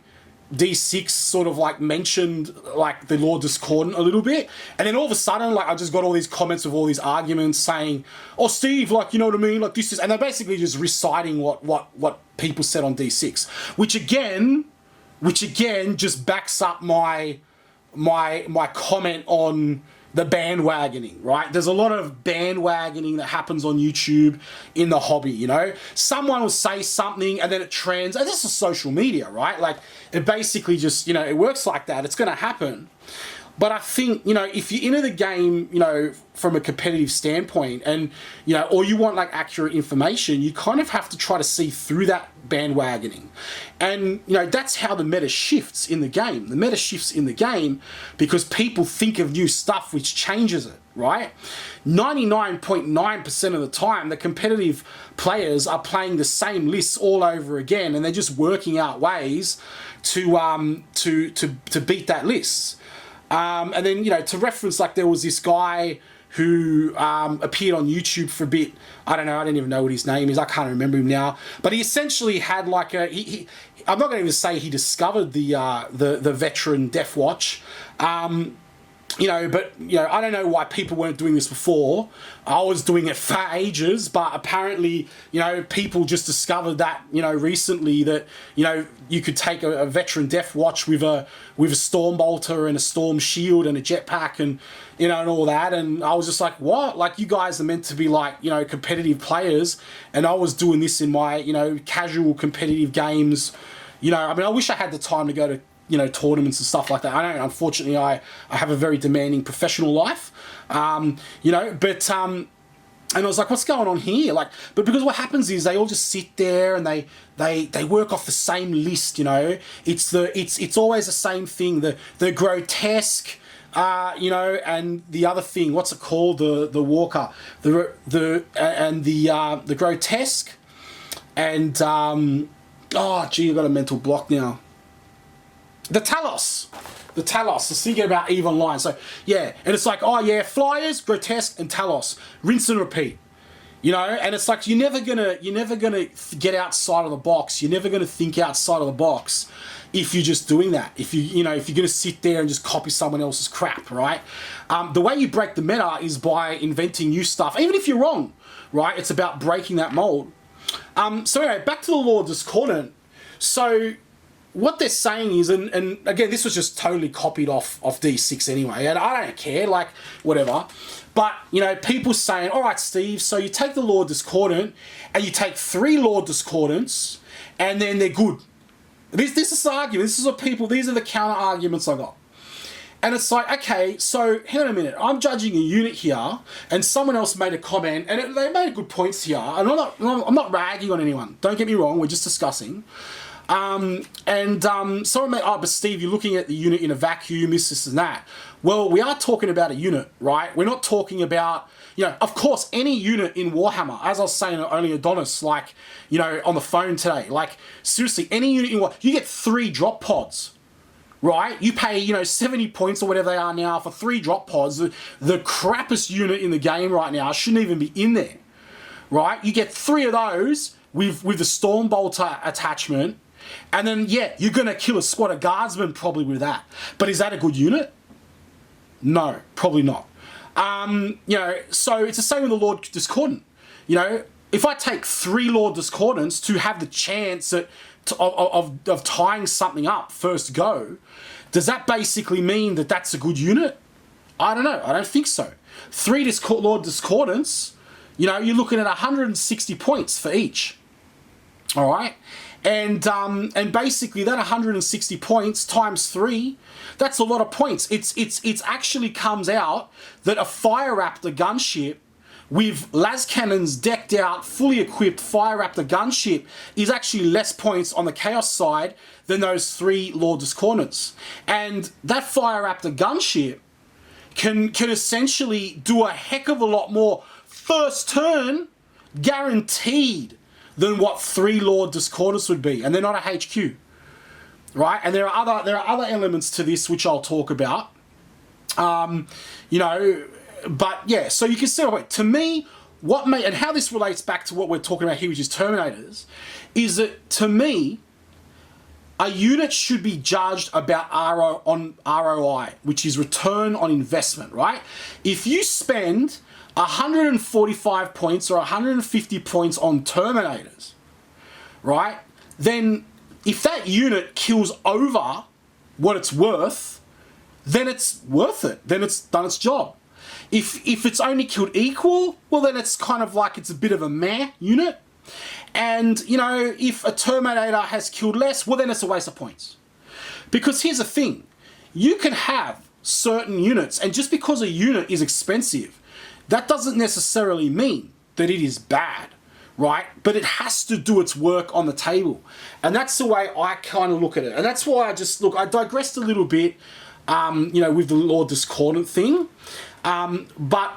D6 sort of like mentioned like the Lord Discordant a little bit, and then all of a sudden, like, I just got all these comments of all these arguments saying, "Oh, Steve, like, you know what I mean, like this is," and they're basically just reciting what people said on D6, which again just backs up my comment on the bandwagoning, right? There's a lot of bandwagoning that happens on YouTube in the hobby, you know? Someone will say something and then it trends, and this is social media, right? Like, it basically just, you know, it works like that. It's gonna happen. But I think, you know, if you're into the game, you know, from a competitive standpoint, and, you know, or you want like accurate information, you kind of have to try to see through that bandwagoning. And, you know, that's how the meta shifts in the game. The meta shifts in the game because people think of new stuff which changes it, right? 99.9% of the time, the competitive players are playing the same lists all over again, and they're just working out ways to beat that list. And then, you know, to reference, like, there was this guy who appeared on YouTube for a bit. I don't know, I don't even know what his name is. I can't remember him now. But he essentially had like a... I'm not going to even say he discovered the veteran Death Watch. You know, but, you know, I don't know why people weren't doing this before. I was doing it for ages, but apparently, you know, people just discovered that, you know, recently that, you know, you could take a veteran Death Watch with a Storm Bolter and a Storm Shield and a jetpack and, you know, and all that. And I was just like, what? Like, you guys are meant to be like, you know, competitive players. And I was doing this in my, you know, casual competitive games. You know, I mean, I wish I had the time to go to, you know, tournaments and stuff like that. I don't, unfortunately, I have a very demanding professional life, you know, but, and I was like, what's going on here? Like, but because what happens is they all just sit there and they work off the same list, you know, it's always the same thing, the grotesque, you know, and the other thing, what's it called? The walker, the grotesque, and, oh gee, I've got a mental block now. The Talos, the thinking about EVE Online. So yeah, and it's like, oh yeah, Flyers, Grotesque, and Talos, rinse and repeat. You know, and it's like you're never gonna get outside of the box. You're never gonna think outside of the box if you're just doing that. If you're gonna sit there and just copy someone else's crap, right? The way you break the meta is by inventing new stuff, even if you're wrong, right? It's about breaking that mold. So anyway, back to the Lord Discordant. So what they're saying is, and again, this was just totally copied off D6 anyway, and I don't care, like, whatever. But, you know, people saying, all right, Steve, so you take the Lord Discordant, and you take 3 Lord Discordants, and then they're good. This is the argument. These are the counter arguments I got. And it's like, okay, so hang on a minute. I'm judging a unit here, and someone else made a comment, and they made good points here. And I'm not ragging on anyone. Don't get me wrong. We're just discussing. Someone made, oh, but Steve, you're looking at the unit in a vacuum, this and that. Well, we are talking about a unit, right? We're not talking about, you know, of course, any unit in Warhammer, as I was saying only Adonis, like, you know, on the phone today, like, seriously, any unit in Warhammer, you get 3 drop pods. Right? You pay, you know, 70 points or whatever they are now for 3 drop pods. The crappiest unit in the game right now shouldn't even be in there. Right? You get 3 of those with the Storm Bolter attachment, and then, yeah, you're going to kill a squad of guardsmen probably with that. But is that a good unit? No, probably not. So it's the same with the Lord Discordant. If I take 3 Lord Discordants to have the chance of tying something up first go, does that basically mean that that's a good unit? I don't know. I don't think so. 3 Lord Discordants, you're looking at 160 points for each. All right? And basically that 160 points times 3, that's a lot of points. It's actually comes out that a Fire Raptor gunship with las cannons decked out, fully equipped Fire Raptor gunship is actually less points on the Chaos side than those 3 Lord Discordants. And that Fire Raptor gunship can essentially do a heck of a lot more first turn, guaranteed, than what 3 Lord Discordants would be. And they're not a HQ, right? And there are other elements to this which I'll talk about. But yeah, so you can see, to me, and how this relates back to what we're talking about here, which is Terminators, is that to me, a unit should be judged about ROI, which is return on investment, right? If you spend 145 points or 150 points on Terminators, right, then if that unit kills over what it's worth, then it's worth it. Then it's done its job. If it's only killed equal, well then it's kind of like it's a bit of a meh unit. And, if a Terminator has killed less, well then it's a waste of points. Because here's the thing, you can have certain units, and just because a unit is expensive, that doesn't necessarily mean that it is bad, right? But it has to do its work on the table. And that's the way I kind of look at it. And that's why I digressed a little bit, with the Lord Discordant thing. But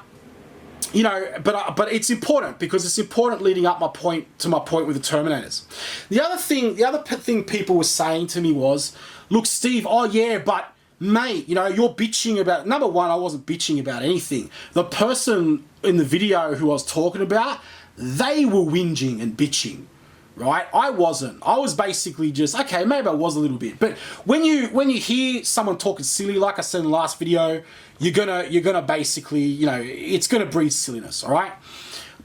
it's important because it's important leading up my point with the Terminators. The other thing people were saying to me was, look, Steve, oh yeah, but mate, you're bitching about, number one, I wasn't bitching about anything. The person in the video who I was talking about, they were whinging and bitching, right? I wasn't. I was basically just, okay, maybe I was a little bit. But when you hear someone talking silly, like I said in the last video, you're gonna basically, it's gonna breed silliness, all right?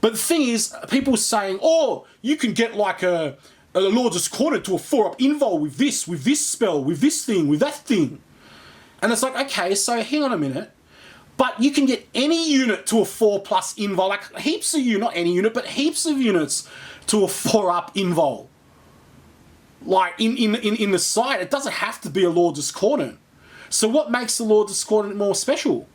But the thing is, people saying, oh, you can get like a Lord Discordant to a 4-up invul with this spell, with this thing, with that thing. And it's like, okay, so hang on a minute. But you can get any unit to a 4+ invul, like heaps of you, not any unit, but heaps of units to a 4-up invul. Like in the side, it doesn't have to be a Lord Discordant. So what makes the Lord Discordant more special,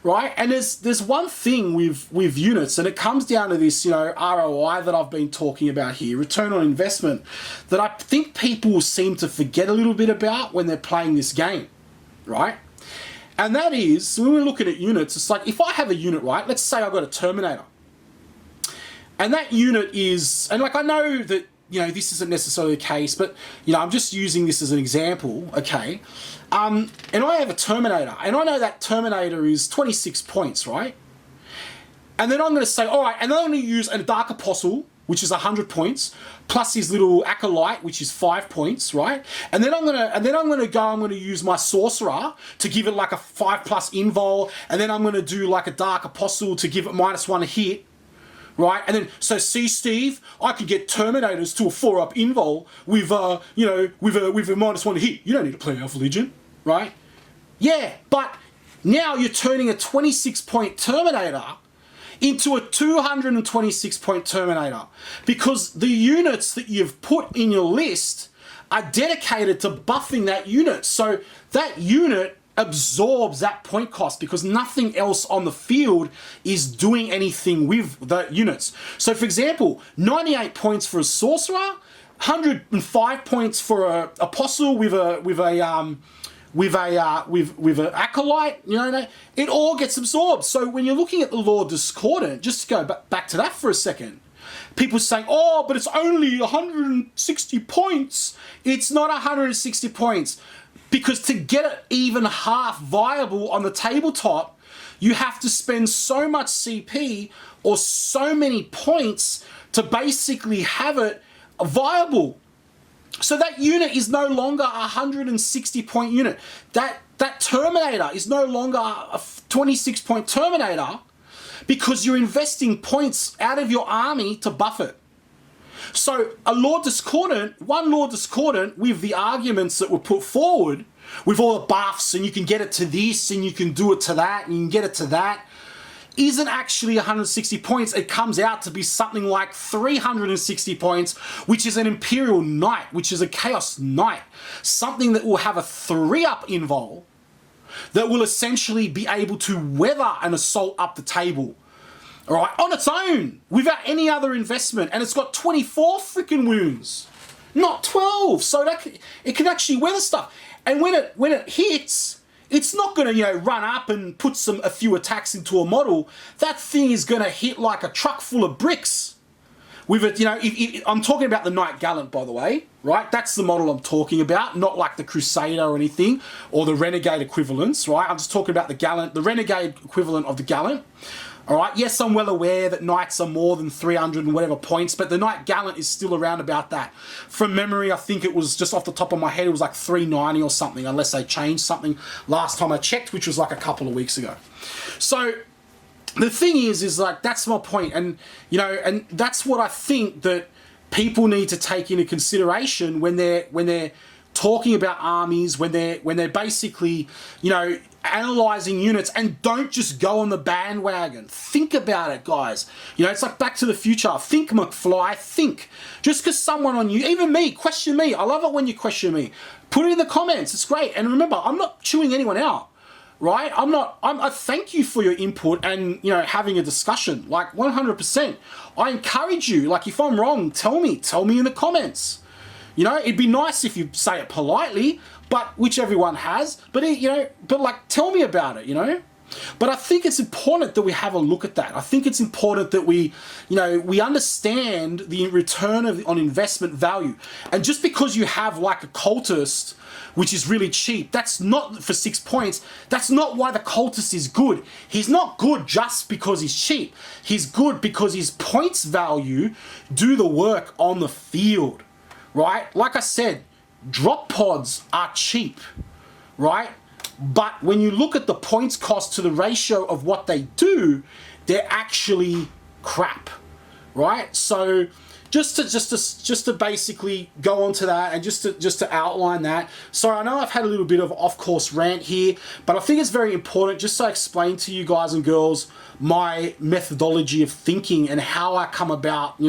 right? And there's one thing with units, and it comes down to this, ROI that I've been talking about here, return on investment, that I think people seem to forget a little bit about when they're playing this game, right? And that is, when we're looking at units, it's like, if I have a unit, right, let's say I've got a Terminator, and that unit is, and like I know that, this isn't necessarily the case, but, I'm just using this as an example, okay? And I have a Terminator, and I know that Terminator is 26 points, right? And then I'm going to say, all right, and then I'm going to use a Dark Apostle, which is 100 points, plus his little Acolyte, which is 5 points, right? And then I'm going to use my Sorcerer to give it like a 5+ invul, and then I'm going to do like a Dark Apostle to give it -1 hit, right? And then, so see, Steve, I can get Terminators to a 4-up invul with with a -1 hit. You don't need to play Alpha Legion, right? Yeah, but now you're turning a 26-point Terminator into a 226-point Terminator, because the units that you've put in your list are dedicated to buffing that unit. So that unit absorbs that point cost because nothing else on the field is doing anything with the units. So for example, 98 points for a Sorcerer, 105 points for a Apostle with an Acolyte, it all gets absorbed. So when you're looking at the Lord Discordant, just to go back to that for a second, people saying, oh, but it's only 160 points. It's not 160 points. Because to get it even half viable on the tabletop, you have to spend so much CP or so many points to basically have it viable. So that unit is no longer a 160-point unit. That that Terminator is no longer a 26-point Terminator because you're investing points out of your army to buff it. So a Lord Discordant, one Lord Discordant with the arguments that were put forward, with all the buffs, and you can get it to this, and you can do it to that, and you can get it to that, isn't actually 160 points. It comes out to be something like 360 points, which is an Imperial Knight, which is a Chaos Knight. Something that will have a 3-up invul, that will essentially be able to weather an assault up the table. All right, on its own, without any other investment, and it's got 24 freaking wounds, not 12. So that it can actually weather stuff. And when it hits, it's not going to run up and put a few attacks into a model. That thing is going to hit like a truck full of bricks. With it, I'm talking about the Knight Gallant, by the way, right? That's the model I'm talking about, not like the Crusader or anything, or the Renegade equivalents, right? I'm just talking about the Gallant, the Renegade equivalent of the Gallant. All right, yes, I'm well aware that Knights are more than 300 and whatever points, but the Knight Gallant is still around about that. From memory, I think it was, just off the top of my head, it was like 390 or something, unless they changed something last time I checked, which was like a couple of weeks ago. So the thing is like, that's my point. And, and that's what I think that people need to take into consideration when they're talking about armies, when they're basically, analyzing units, and don't just go on the bandwagon. Think about it, guys. It's like Back to the Future. Think, McFly, think. Just because someone on you, even me, question me. I love it when you question me. Put it in the comments. It's great. And remember, I'm not chewing anyone out, right? I thank you for your input and, having a discussion, like 100%. I encourage you, like if I'm wrong, tell me in the comments. It'd be nice if you say it politely, but which everyone has, but like tell me about it, But I think it's important that we have a look at that. I think it's important that we understand the return on investment value. And just because you have like a cultist, which is really cheap, that's not for 6 points. That's not why the cultist is good. He's not good just because he's cheap. He's good because his points value do the work on the field, right? Like I said, drop pods are cheap, right? But when you look at the points cost to the ratio of what they do, they're actually crap, right? So just to basically go on to that, and just to outline that. So I know I've had a little bit of off-course rant here, but I think it's very important just to explain to you guys and girls my methodology of thinking and how I come about,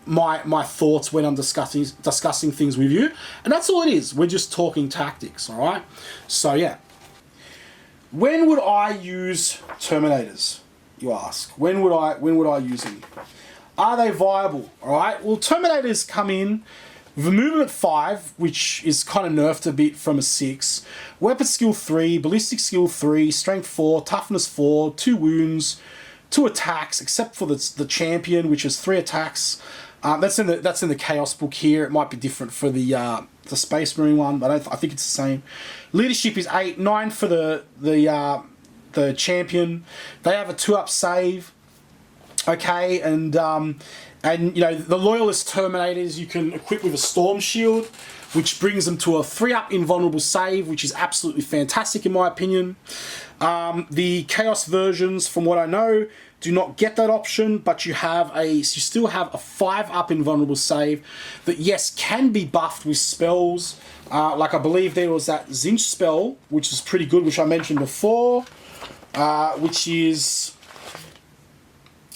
my thoughts when I'm discussing things with you. And that's all it is. We're just talking tactics, all right? So yeah. When would I use Terminators, you ask? When would I use them? Are they viable? All right. Well, Terminators come in with a movement 5, which is kind of nerfed a bit from a 6. Weapon skill 3, ballistic skill 3, strength 4, toughness 4, 2 wounds, 2 attacks, except for the champion, which is 3 attacks. That's in the Chaos book here. It might be different for the Space Marine one, but I think it's the same. Leadership is 8, 9 for the champion. They have a 2-up save. Okay, and the Loyalist Terminators you can equip with a Storm Shield, which brings them to a 3-up invulnerable save, which is absolutely fantastic in my opinion. The Chaos versions, from what I know, do not get that option, but you still have a 5-up invulnerable save that, yes, can be buffed with spells. Like I believe there was that Zinch spell, which is pretty good, which I mentioned before, which is,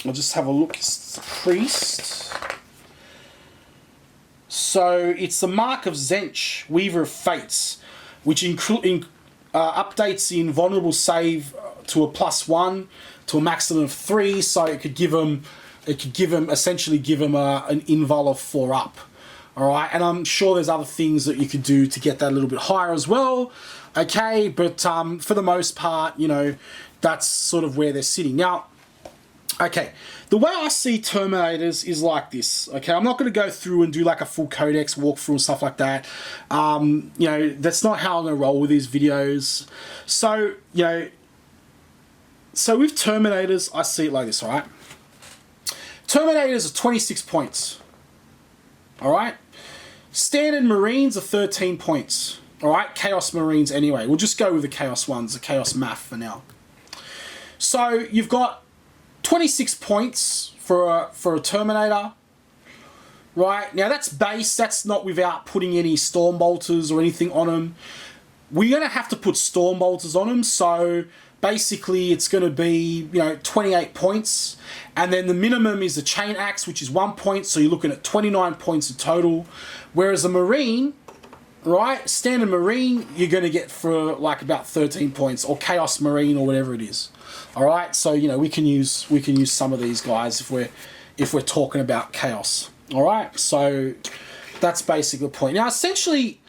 I'll just have a look, it's the Priest. So it's the Mark of Zinch, Weaver of Fates, which updates the invulnerable save to a +1 to a maximum of 3, so it could essentially give him an invul of 4-up. All right, and I'm sure there's other things that you could do to get that a little bit higher as well. Okay, but for the most part, that's sort of where they're sitting now. Okay, the way I see Terminators is like this. Okay, I'm not going to go through and do like a full codex walkthrough and stuff like that. That's not how I'm going to roll with these videos. So, so with Terminators, I see it like this, all right? Terminators are 26 points, all right? Standard Marines are 13 points, All right, Chaos Marines anyway. We'll just go with the Chaos ones, the Chaos Math for now. So you've got 26 points for a Terminator. Right, now that's base, that's not without putting any Storm Bolters or anything on them. We're going to have to put Storm Bolters on them, so basically it's going to be, 28 points. And then the minimum is the Chain Axe, which is 1 point, so you're looking at 29 points in total. Whereas a Marine, right, standard Marine, you're going to get for like about 13 points, or Chaos Marine, or whatever it is. All right, so, we can use some of these guys if we're talking about Chaos. All right, so that's basically the point. Now, essentially,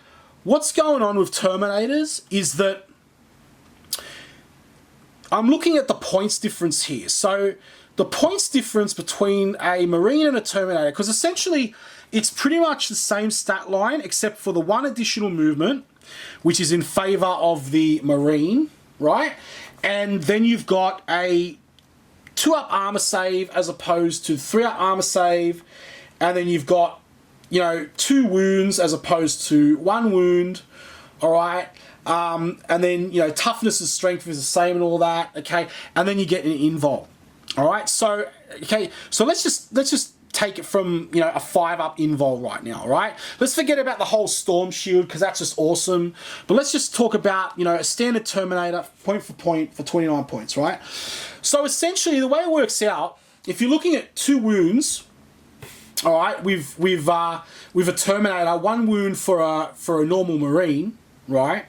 what's going on with Terminators is that I'm looking at the points difference here. So the points difference between a Marine and a Terminator, because essentially it's pretty much the same stat line except for the one additional movement, which is in favor of the Marine, right? And then you've got a 2-up armor save as opposed to 3-up armor save. And then you've got, 2 wounds as opposed to 1 wound, all right? And then, toughness and strength is the same and all that, okay? And then you get an invul, all right? So, okay, so let's just take it from, a 5-up invul right now, all right? Let's forget about the whole Storm Shield because that's just awesome. But let's just talk about, a standard Terminator, point for 29 points, right? So essentially, the way it works out, if you're looking at 2 wounds, all right, with a Terminator, 1 wound for a normal Marine, right?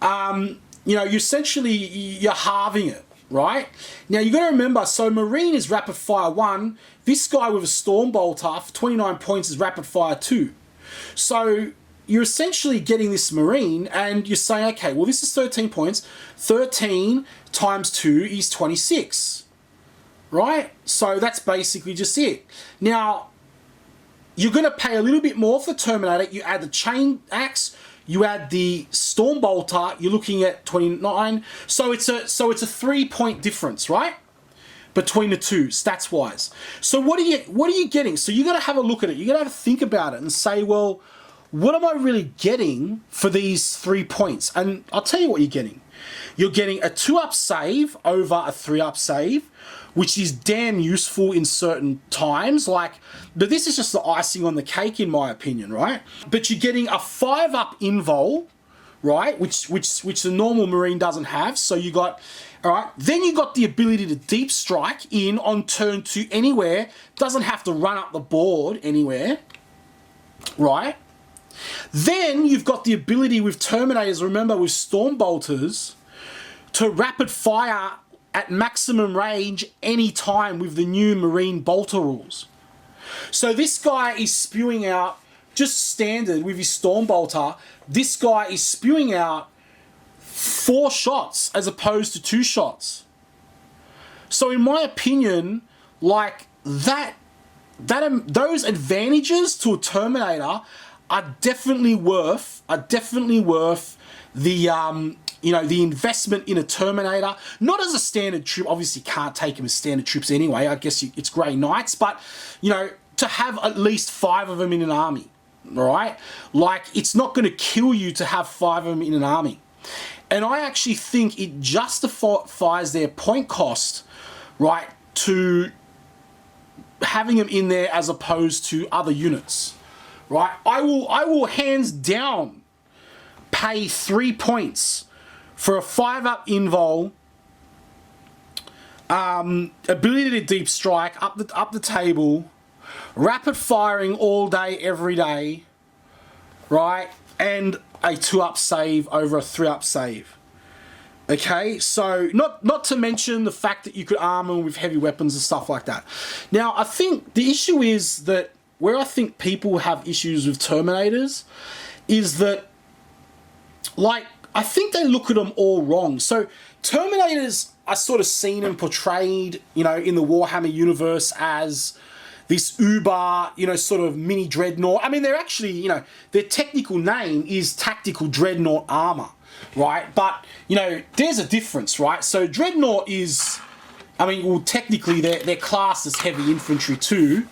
You essentially you're halving it, right? Now you got to remember, so Marine is rapid fire 1. This guy with a Storm Bolter for 29 points is rapid fire 2. So you're essentially getting this Marine, and you're saying, okay, well this is 13 points. 13 times 2 is 26, right? So that's basically just it. Now, you're going to pay a little bit more for the Terminator. You add the Chain Axe, you add the Storm Bolter, you're looking at 29. So it's a 3-point difference, right? Between the two, stats wise. So what are you getting? So you got to have a look at it. You got to have a think about it and say, well, what am I really getting for these 3 points? And I'll tell you what you're getting. You're getting a 2-up save over a 3-up save, which is damn useful in certain times. But this is just the icing on the cake, in my opinion, right? But you're getting a 5-up invul, right? Which the normal Marine doesn't have. So you got, all right. Then you got the ability to deep strike in on turn 2 anywhere. Doesn't have to run up the board anywhere, right? Then you've got the ability with Terminators, remember, with Storm Bolters, to rapid fire at maximum range any time with the new Marine Bolter rules. So this guy is spewing out, just standard with his Storm Bolter, this guy is spewing out 4 shots as opposed to 2 shots. So in my opinion, those advantages to a Terminator are definitely worth the the investment in a Terminator. Not as a standard troop, obviously can't take them as standard troops anyway. I guess it's Grey Knights, but to have at least 5 of them in an army, all right? It's not going to kill you to have 5 of them in an army. And I actually think it justifies their point cost, right, to having them in there as opposed to other units. Right, I will hands down pay 3 points for a 5-up invul, ability to deep strike up the table, rapid firing all day every day, right, and a 2-up save over a 3-up save. Okay, so not to mention the fact that you could arm them with heavy weapons and stuff like that. Now, I think the issue is that where I think people have issues with Terminators is that, I think they look at them all wrong. So Terminators are sort of seen and portrayed, in the Warhammer universe as this uber, sort of mini dreadnought. I mean, they're actually, their technical name is Tactical Dreadnought Armor, right? But, there's a difference, right? So Dreadnought is, technically they're classed as heavy infantry too.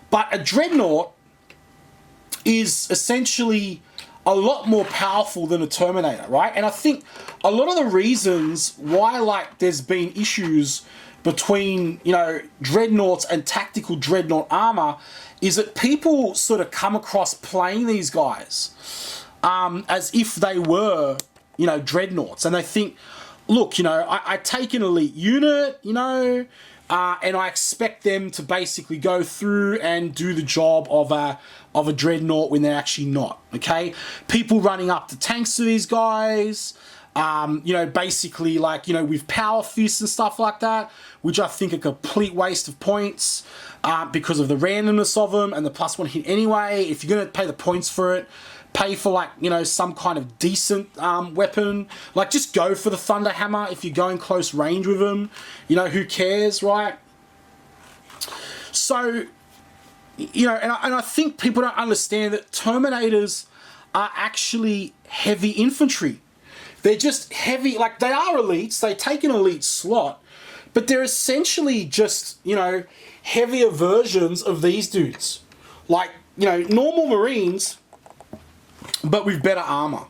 But a Dreadnought is essentially a lot more powerful than a Terminator, right? And I think a lot of the reasons why, like, there's been issues between, you know, dreadnoughts and tactical dreadnought armor is that people sort of come across playing these guys as if they were, you know, dreadnoughts, and they think, look, you know, I take an elite unit, you know, and I expect them to basically go through and do the job of a dreadnought when they're actually not, okay? People running up the tanks to these guys, you know, basically, like, you know, with power fists and stuff like that, which I think are a complete waste of points because of the randomness of them and the +1 hit anyway. If you're going to pay the points for it, pay for, like, you know, some kind of decent weapon. Like, just go for the Thunder Hammer if you're going close range with them. You know, who cares, right? So, you know, and I think people don't understand that Terminators are actually heavy infantry. They're just heavy, like, they are elites, they take an elite slot, but they're essentially just, you know, heavier versions of these dudes. Like, you know, normal Marines, but with better armor,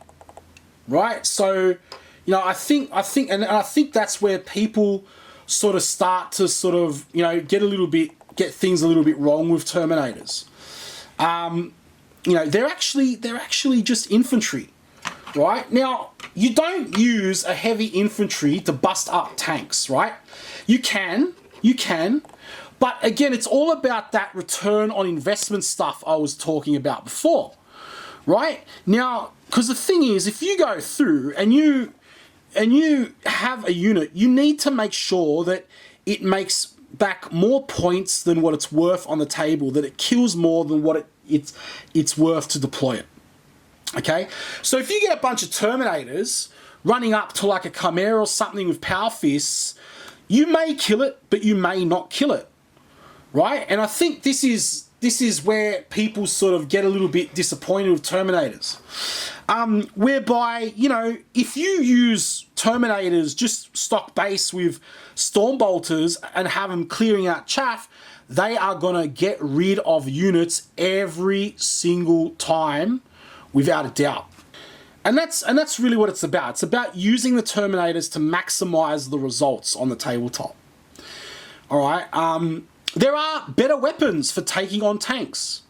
right? So, you know, I think that's where people sort of start to sort of, you know, get things a little bit wrong with Terminators. You know, they're actually just infantry, right? Now, you don't use a heavy infantry to bust up tanks, right? You can, but again, it's all about that return on investment stuff I was talking about before. Right? Now, because the thing is, if you go through and you have a unit, you need to make sure that it makes back more points than what it's worth on the table, that it kills more than what it's worth to deploy it. Okay? So if you get a bunch of Terminators running up to like a Chimera or something with power fists, you may kill it, but you may not kill it. Right? And I think this is where people sort of get a little bit disappointed with Terminators. Whereby, you know, if you use Terminators just stock base with Stormbolters and have them clearing out chaff, they are going to get rid of units every single time, without a doubt. And that's really what it's about. It's about using the Terminators to maximize the results on the tabletop. All right. There are better weapons for taking on tanks.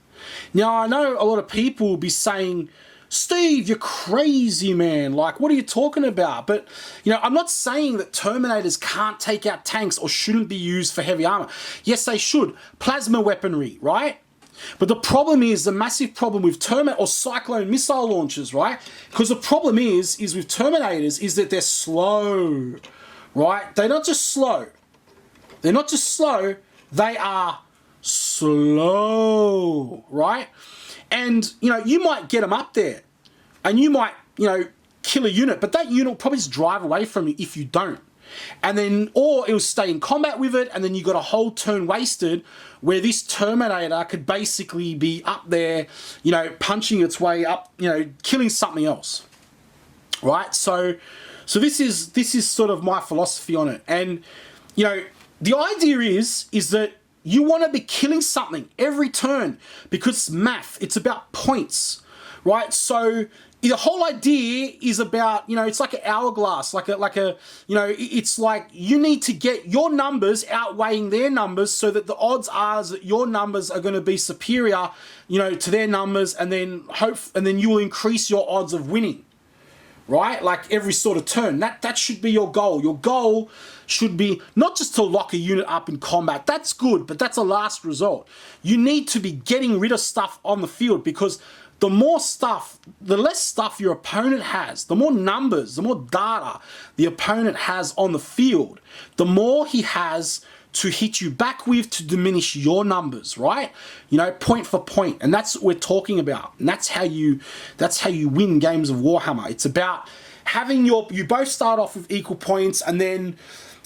Now, I know a lot of people will be saying, Steve, you're crazy, man. Like, what are you talking about? But, you know, I'm not saying that Terminators can't take out tanks or shouldn't be used for heavy armor. Yes, they should. Plasma weaponry, right? But the problem is, the massive problem with Terminator or Cyclone missile launchers, right? Because the problem is with Terminators is that they're slow, right? They're not just slow. They're not just slow. They are slow, right? And, you know, you might get them up there and you might, you know, kill a unit, but that unit will probably just drive away from you if you don't. And then, or it'll stay in combat with it, and then you got a whole turn wasted where this Terminator could basically be up there, you know, punching its way up, you know, killing something else, right? So this is sort of my philosophy on it. And, you know, the idea is that you want to be killing something every turn because it's math. It's about points, right? So the whole idea is about, you know, it's like an hourglass, like a, you know, it's like you need to get your numbers outweighing their numbers so that the odds are that your numbers are going to be superior, you know, to their numbers, and then you will increase your odds of winning. Right? Like every sort of turn. That should be your goal. Your goal should be not just to lock a unit up in combat. That's good, but that's a last result. You need to be getting rid of stuff on the field, because the less stuff your opponent has, the more numbers, the more data the opponent has on the field, the more he has to hit you back with to diminish your numbers, right? You know, point for point. And that's what we're talking about. And that's how you win games of Warhammer. It's about having you both start off with equal points, and then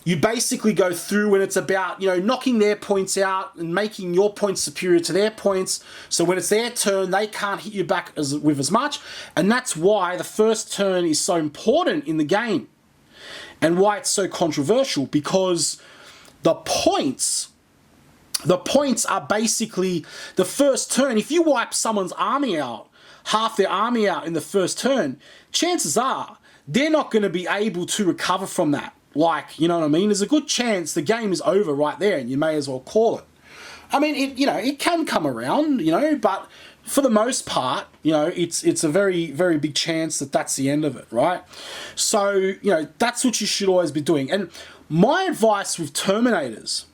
you basically go through, and it's about, you know, knocking their points out and making your points superior to their points. So when it's their turn, they can't hit you back with as much. And that's why the first turn is so important in the game, and why it's so controversial, because the points are basically the first turn. If you wipe someone's army out, half their army out in the first turn, chances are they're not going to be able to recover from that. Like, you know what I mean? There's a good chance the game is over right there, and you may as well call it. I mean, it can come around, but for the most part, it's a very, very big chance that that's the end of it, right? So, that's what you should always be doing. And my advice with Terminators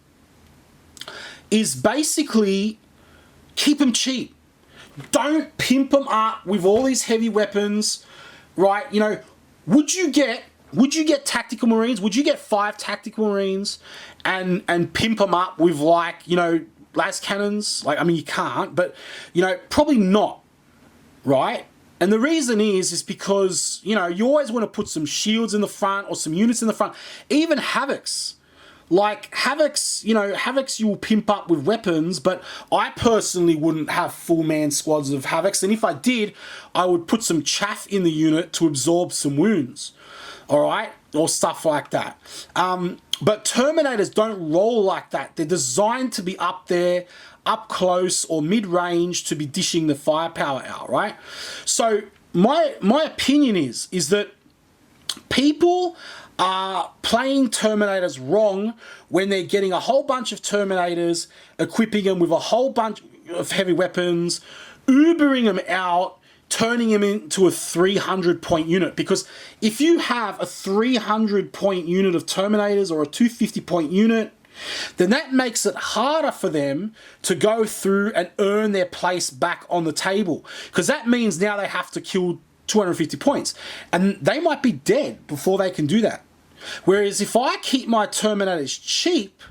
is basically keep them cheap. Don't pimp them up with all these heavy weapons, right? Would you get tactical Marines? Would you get 5 tactical Marines and pimp them up with las cannons? You can't, but probably not, right? And the reason is because you always want to put some shields in the front or some units in the front. Even Havocs. Havocs you will pimp up with weapons, but I personally wouldn't have full man squads of Havocs, and if I did, I would put some chaff in the unit to absorb some wounds, alright, or stuff like that. But Terminators don't roll like that. They're designed to be up there, up close or mid-range, to be dishing the firepower out, right? So my opinion is that people are playing Terminators wrong when they're getting a whole bunch of Terminators, equipping them with a whole bunch of heavy weapons, Ubering them out, turning them into a 300-point unit. Because if you have a 300-point unit of Terminators or a 250-point unit, then that makes it harder for them to go through and earn their place back on the table. Because that means now they have to kill 250 points. And they might be dead before they can do that. Whereas if I keep my Terminators cheap,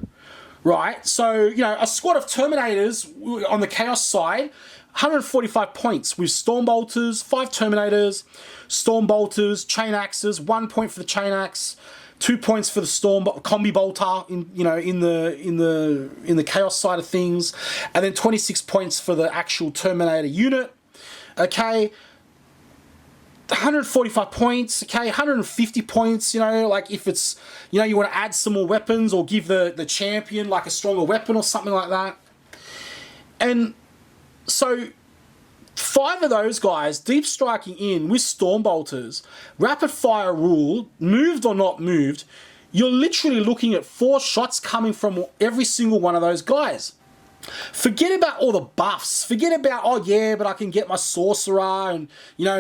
right, so, a squad of Terminators on the Chaos side, 145 points with Stormbolters, 5 Terminators, Stormbolters, Chain Axes, 1 point for the Chain Axe, 2 points for the Combi Bolter in the Chaos side of things, and then 26 points for the actual Terminator unit. Okay, 145 points, okay, 150 points, if it's, you want to add some more weapons or give the champion a stronger weapon or something like that. And so 5 of those guys deep striking in with Stormbolters, rapid fire rule, moved or not moved, you're literally looking at 4 shots coming from every single one of those guys. Forget about all the buffs. Forget about, oh yeah, but I can get my Sorcerer and,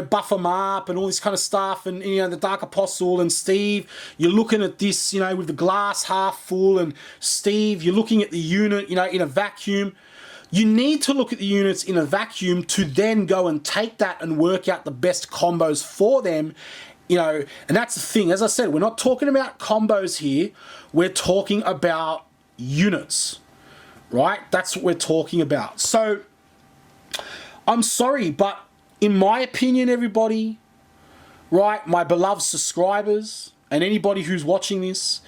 buff them up and all this kind of stuff. And, the Dark Apostle and Steve, you're looking at this, with the glass half full. And Steve, you're looking at the unit, in a vacuum. You need to look at the units in a vacuum to then go and take that and work out the best combos for them. And that's the thing. As I said, we're not talking about combos here. We're talking about units. Right? That's what we're talking about. So, I'm sorry, but in my opinion, everybody, right, my beloved subscribers, and anybody who's watching this,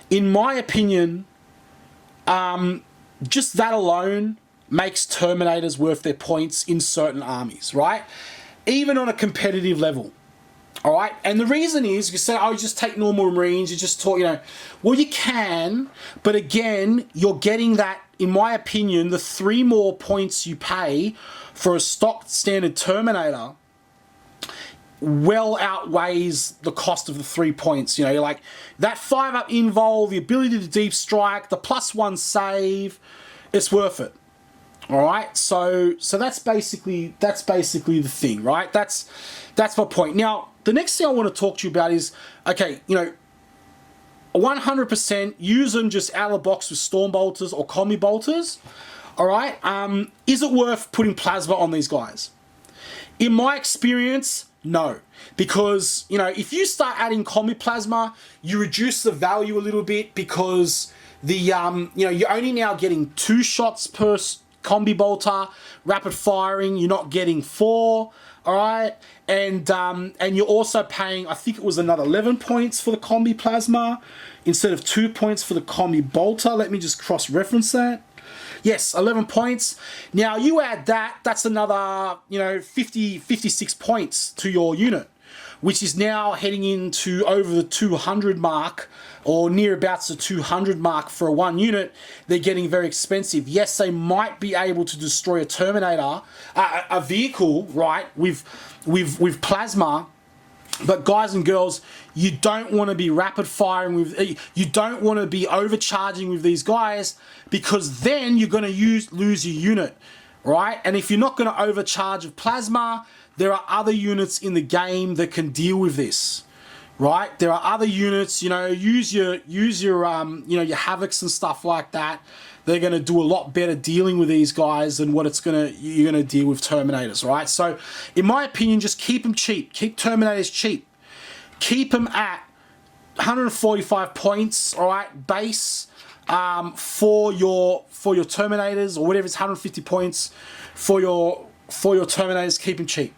in my opinion, just that alone makes Terminators worth their points in certain armies, right? Even on a competitive level. All right, and the reason is, you say, oh, you just take normal Marines, you just talk, well, you can, but again, you're getting that, in my opinion, the 3 more points you pay for a stock standard Terminator well outweighs the cost of the 3 points. You're like, that 5-up invul, the ability to deep strike, the +1 save, it's worth it. All right, so that's basically the thing, right? That's my point. Now, the next thing I want to talk to you about is, okay, 100% use them just out of the box with Stormbolters or Combi Bolters. All right, is it worth putting plasma on these guys? In my experience, no, because if you start adding Combi Plasma, you reduce the value a little bit because the you're only now getting 2 shots per Combi Bolter, rapid firing. You're not getting 4. All right, and you're also paying, I think it was another 11 points for the Combi Plasma instead of 2 points for the Combi Bolter. Let me just cross-reference that. Yes, 11 points. Now you add that, that's another 56 points to your unit. which is now heading into over the 200 mark, or nearabouts the 200 mark for a 1 unit, they're getting very expensive. Yes, they might be able to destroy a Terminator, a vehicle, right, with plasma. But guys and girls, you don't want to be rapid firing with, you don't want to be overcharging with these guys, because then you're going to lose your unit, right? And if you're not going to overcharge with plasma, there are other units in the game that can deal with this, right? There are other units, you know, use your you know, your Havocs and stuff like that. They're going to do a lot better dealing with these guys than what you're going to deal with Terminators, right? So, in my opinion, just keep them cheap. Keep Terminators cheap. Keep them at 145 points, all right, base for your Terminators, or whatever it's 150 points for your Terminators. Keep them cheap.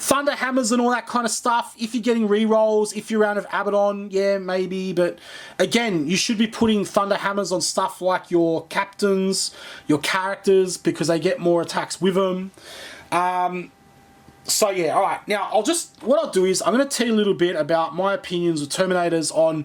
Thunder Hammers and all that kind of stuff, if you're getting re-rolls, if you're out of Abaddon, yeah, maybe, but again, you should be putting Thunder Hammers on stuff like your captains, your characters, because they get more attacks with them. So yeah, alright, now what I'll do is, I'm going to tell you a little bit about my opinions of Terminators on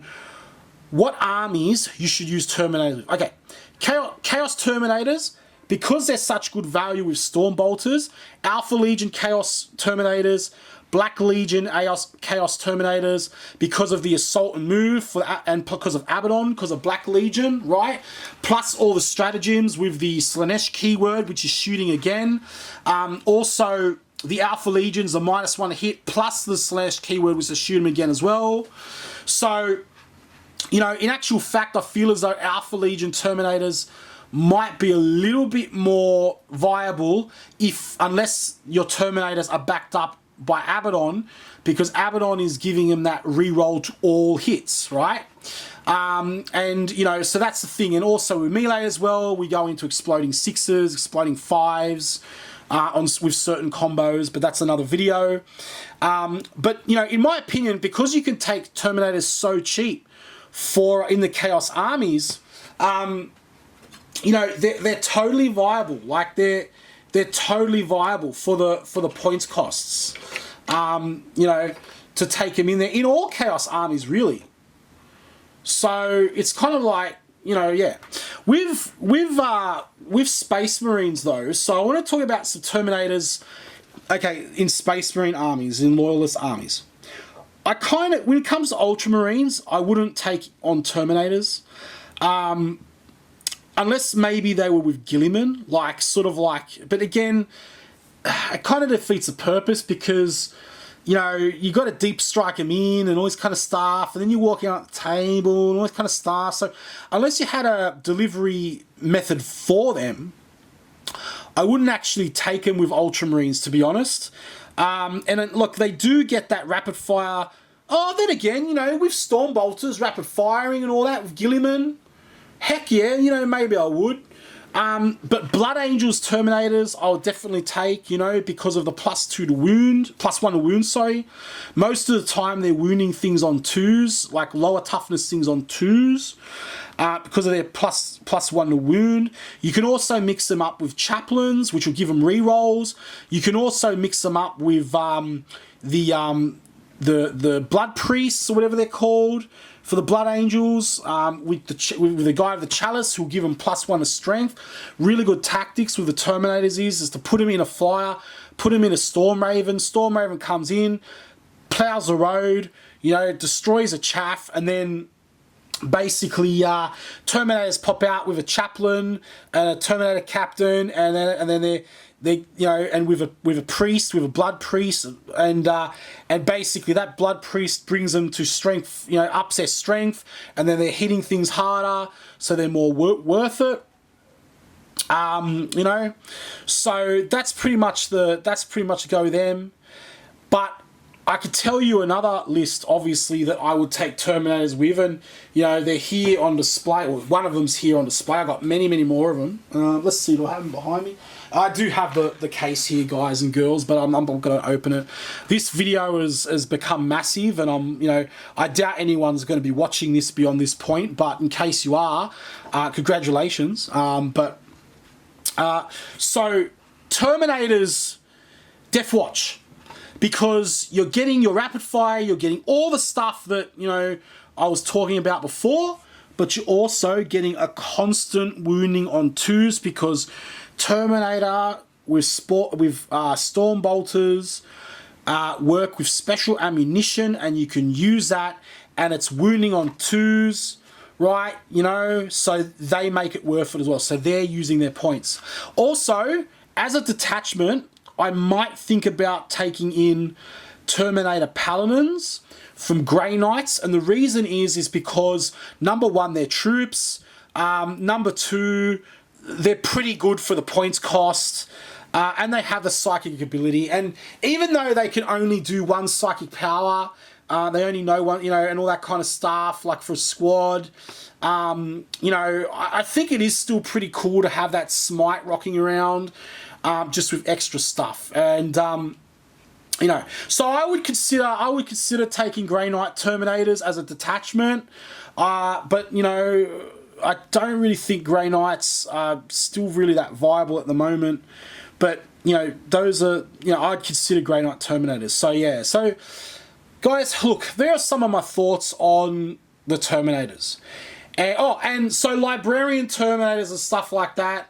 what armies you should use Terminators. Okay, Chaos Terminators, because they're such good value with Storm Bolters, Alpha Legion Chaos Terminators, Black Legion Chaos Terminators, because of the assault and move, and because of Abaddon, because of Black Legion, right? Plus all the stratagems with the Slanesh keyword, which is shooting again. Also, the Alpha Legions are -1 hit, plus the Slanesh keyword, which is shoot them again as well. So, you know, in actual fact, I feel as though Alpha Legion Terminators might be a little bit more viable unless your Terminators are backed up by Abaddon, because Abaddon is giving them that re-roll to all hits, right? And, you know, so that's the thing. And also with melee as well, we go into exploding 6s, exploding 5s, with certain combos, but that's another video. But, you know, in my opinion, because you can take Terminators so cheap in the Chaos armies, you know, they're totally viable. Like they're totally viable for the points costs. You know, to take them in there in all Chaos armies, really. So it's kind of like, you know, yeah. With Space Marines though, so I want to talk about some Terminators. Okay, in Space Marine armies, in Loyalist armies, when it comes to Ultramarines, I wouldn't take on Terminators. Unless maybe they were with Gilliman, but again, it kind of defeats the purpose, because, you know, you got to deep strike them in and all this kind of stuff, and then you're walking out the table and all this kind of stuff. So unless you had a delivery method for them, I wouldn't actually take them with Ultramarines, to be honest. And look, they do get that rapid fire. Oh, then again, you know, with Storm Bolters, rapid firing and all that, with Gilliman, heck yeah, you know, maybe I would. But Blood Angels Terminators, I'll definitely take, you know, because of the +1 to wound, sorry. Most of the time they're wounding things on 2s, like lower toughness things on 2s, because of their +1 to wound. You can also mix them up with Chaplains, which will give them re-rolls. You can also mix them up with the Blood Priests, or whatever they're called, for the Blood Angels, with the guy with the Chalice, who'll give them +1 to strength. Really good tactics with the Terminators is to put them in a flyer, put them in a Storm Raven. Storm Raven comes in, plows the road, you know, destroys a chaff, and then basically Terminators pop out with a Chaplain and a Terminator Captain, and then they you know, and with a priest, with a Blood Priest, and basically that Blood Priest brings them to strength, you know, ups their strength, and then they're hitting things harder, so they're more worth it. You know, so that's pretty much a go with them. But I could tell you another list, obviously, that I would take Terminators with, and, you know, they're here on display, or one of them's here on display. I've got many more of them. Let's see, do I have them behind me? I do have the case here, guys and girls, but I'm not going to open it. This video has become massive, and you know, I doubt anyone's going to be watching this beyond this point, but in case you are, congratulations. So, Terminators, Death Watch. because you're getting your rapid fire, you're getting all the stuff that, you know, I was talking about before, but you're also getting a constant wounding on 2s because Terminator with Storm Bolters work with special ammunition, and you can use that, and it's wounding on 2s, right? You know, so they make it worth it as well. So they're using their points. Also, as a detachment, I might think about taking in Terminator Paladins from Grey Knights, and the reason is because number one, they're troops. Number two, they're pretty good for the points cost. And they have the psychic ability, and even though they can only do 1 psychic power, they only know 1, you know, and all that kind of stuff, like for a squad, you know, I think it is still pretty cool to have that smite rocking around, just with extra stuff, and you know, so I would consider taking Grey Knight Terminators as a detachment, but you know, I don't really think Grey Knights are still really that viable at the moment. But, you know, those are, you know, I'd consider Grey Knight Terminators. So, yeah. So, guys, look, there are some of my thoughts on the Terminators. And, and so Librarian Terminators and stuff like that,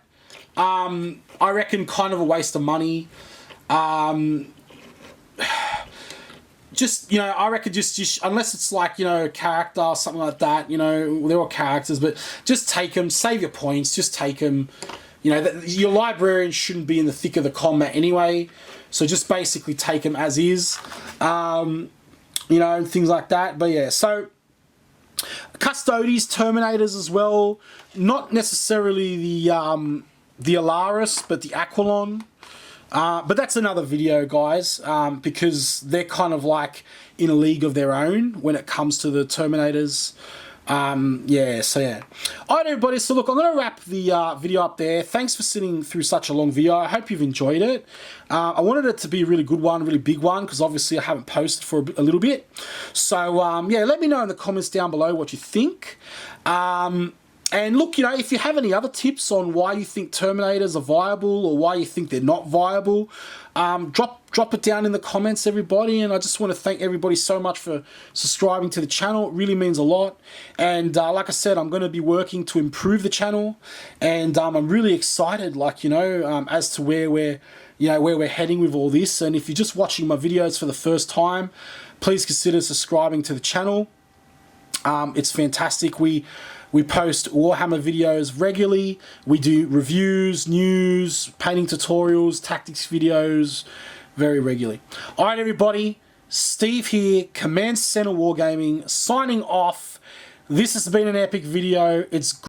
I reckon kind of a waste of money. Just, you know, I reckon just unless it's like, you know, a character or something like that, you know, they're all characters, but just take them, save your points, just take them. You know, your librarian shouldn't be in the thick of the combat anyway, so just basically take them as is, you know, things like that. But yeah, so Custodes, Terminators as well, not necessarily the Alaris, but the Aquilon. But that's another video, guys, because they're kind of like in a league of their own when it comes to the Terminators. Yeah, so yeah. Alright, everybody, so look, I'm going to wrap the video up there. Thanks for sitting through such a long video. I hope you've enjoyed it. I wanted it to be a really good one, really big one, because obviously I haven't posted for a little bit. So, yeah, let me know in the comments down below what you think. And look, you know, if you have any other tips on why you think Terminators are viable or why you think they're not viable, drop it down in the comments, everybody. And I just want to thank everybody so much for subscribing to the channel. It really means a lot. And like I said, I'm going to be working to improve the channel, and I'm really excited, like, you know, as to where we're heading with all this. And if you're just watching my videos for the first time, please consider subscribing to the channel. It's fantastic. We post Warhammer videos regularly. We do reviews, news, painting tutorials, tactics videos very regularly. All right, everybody. Steve here, Command Centre Wargaming, signing off. This has been an epic video. It's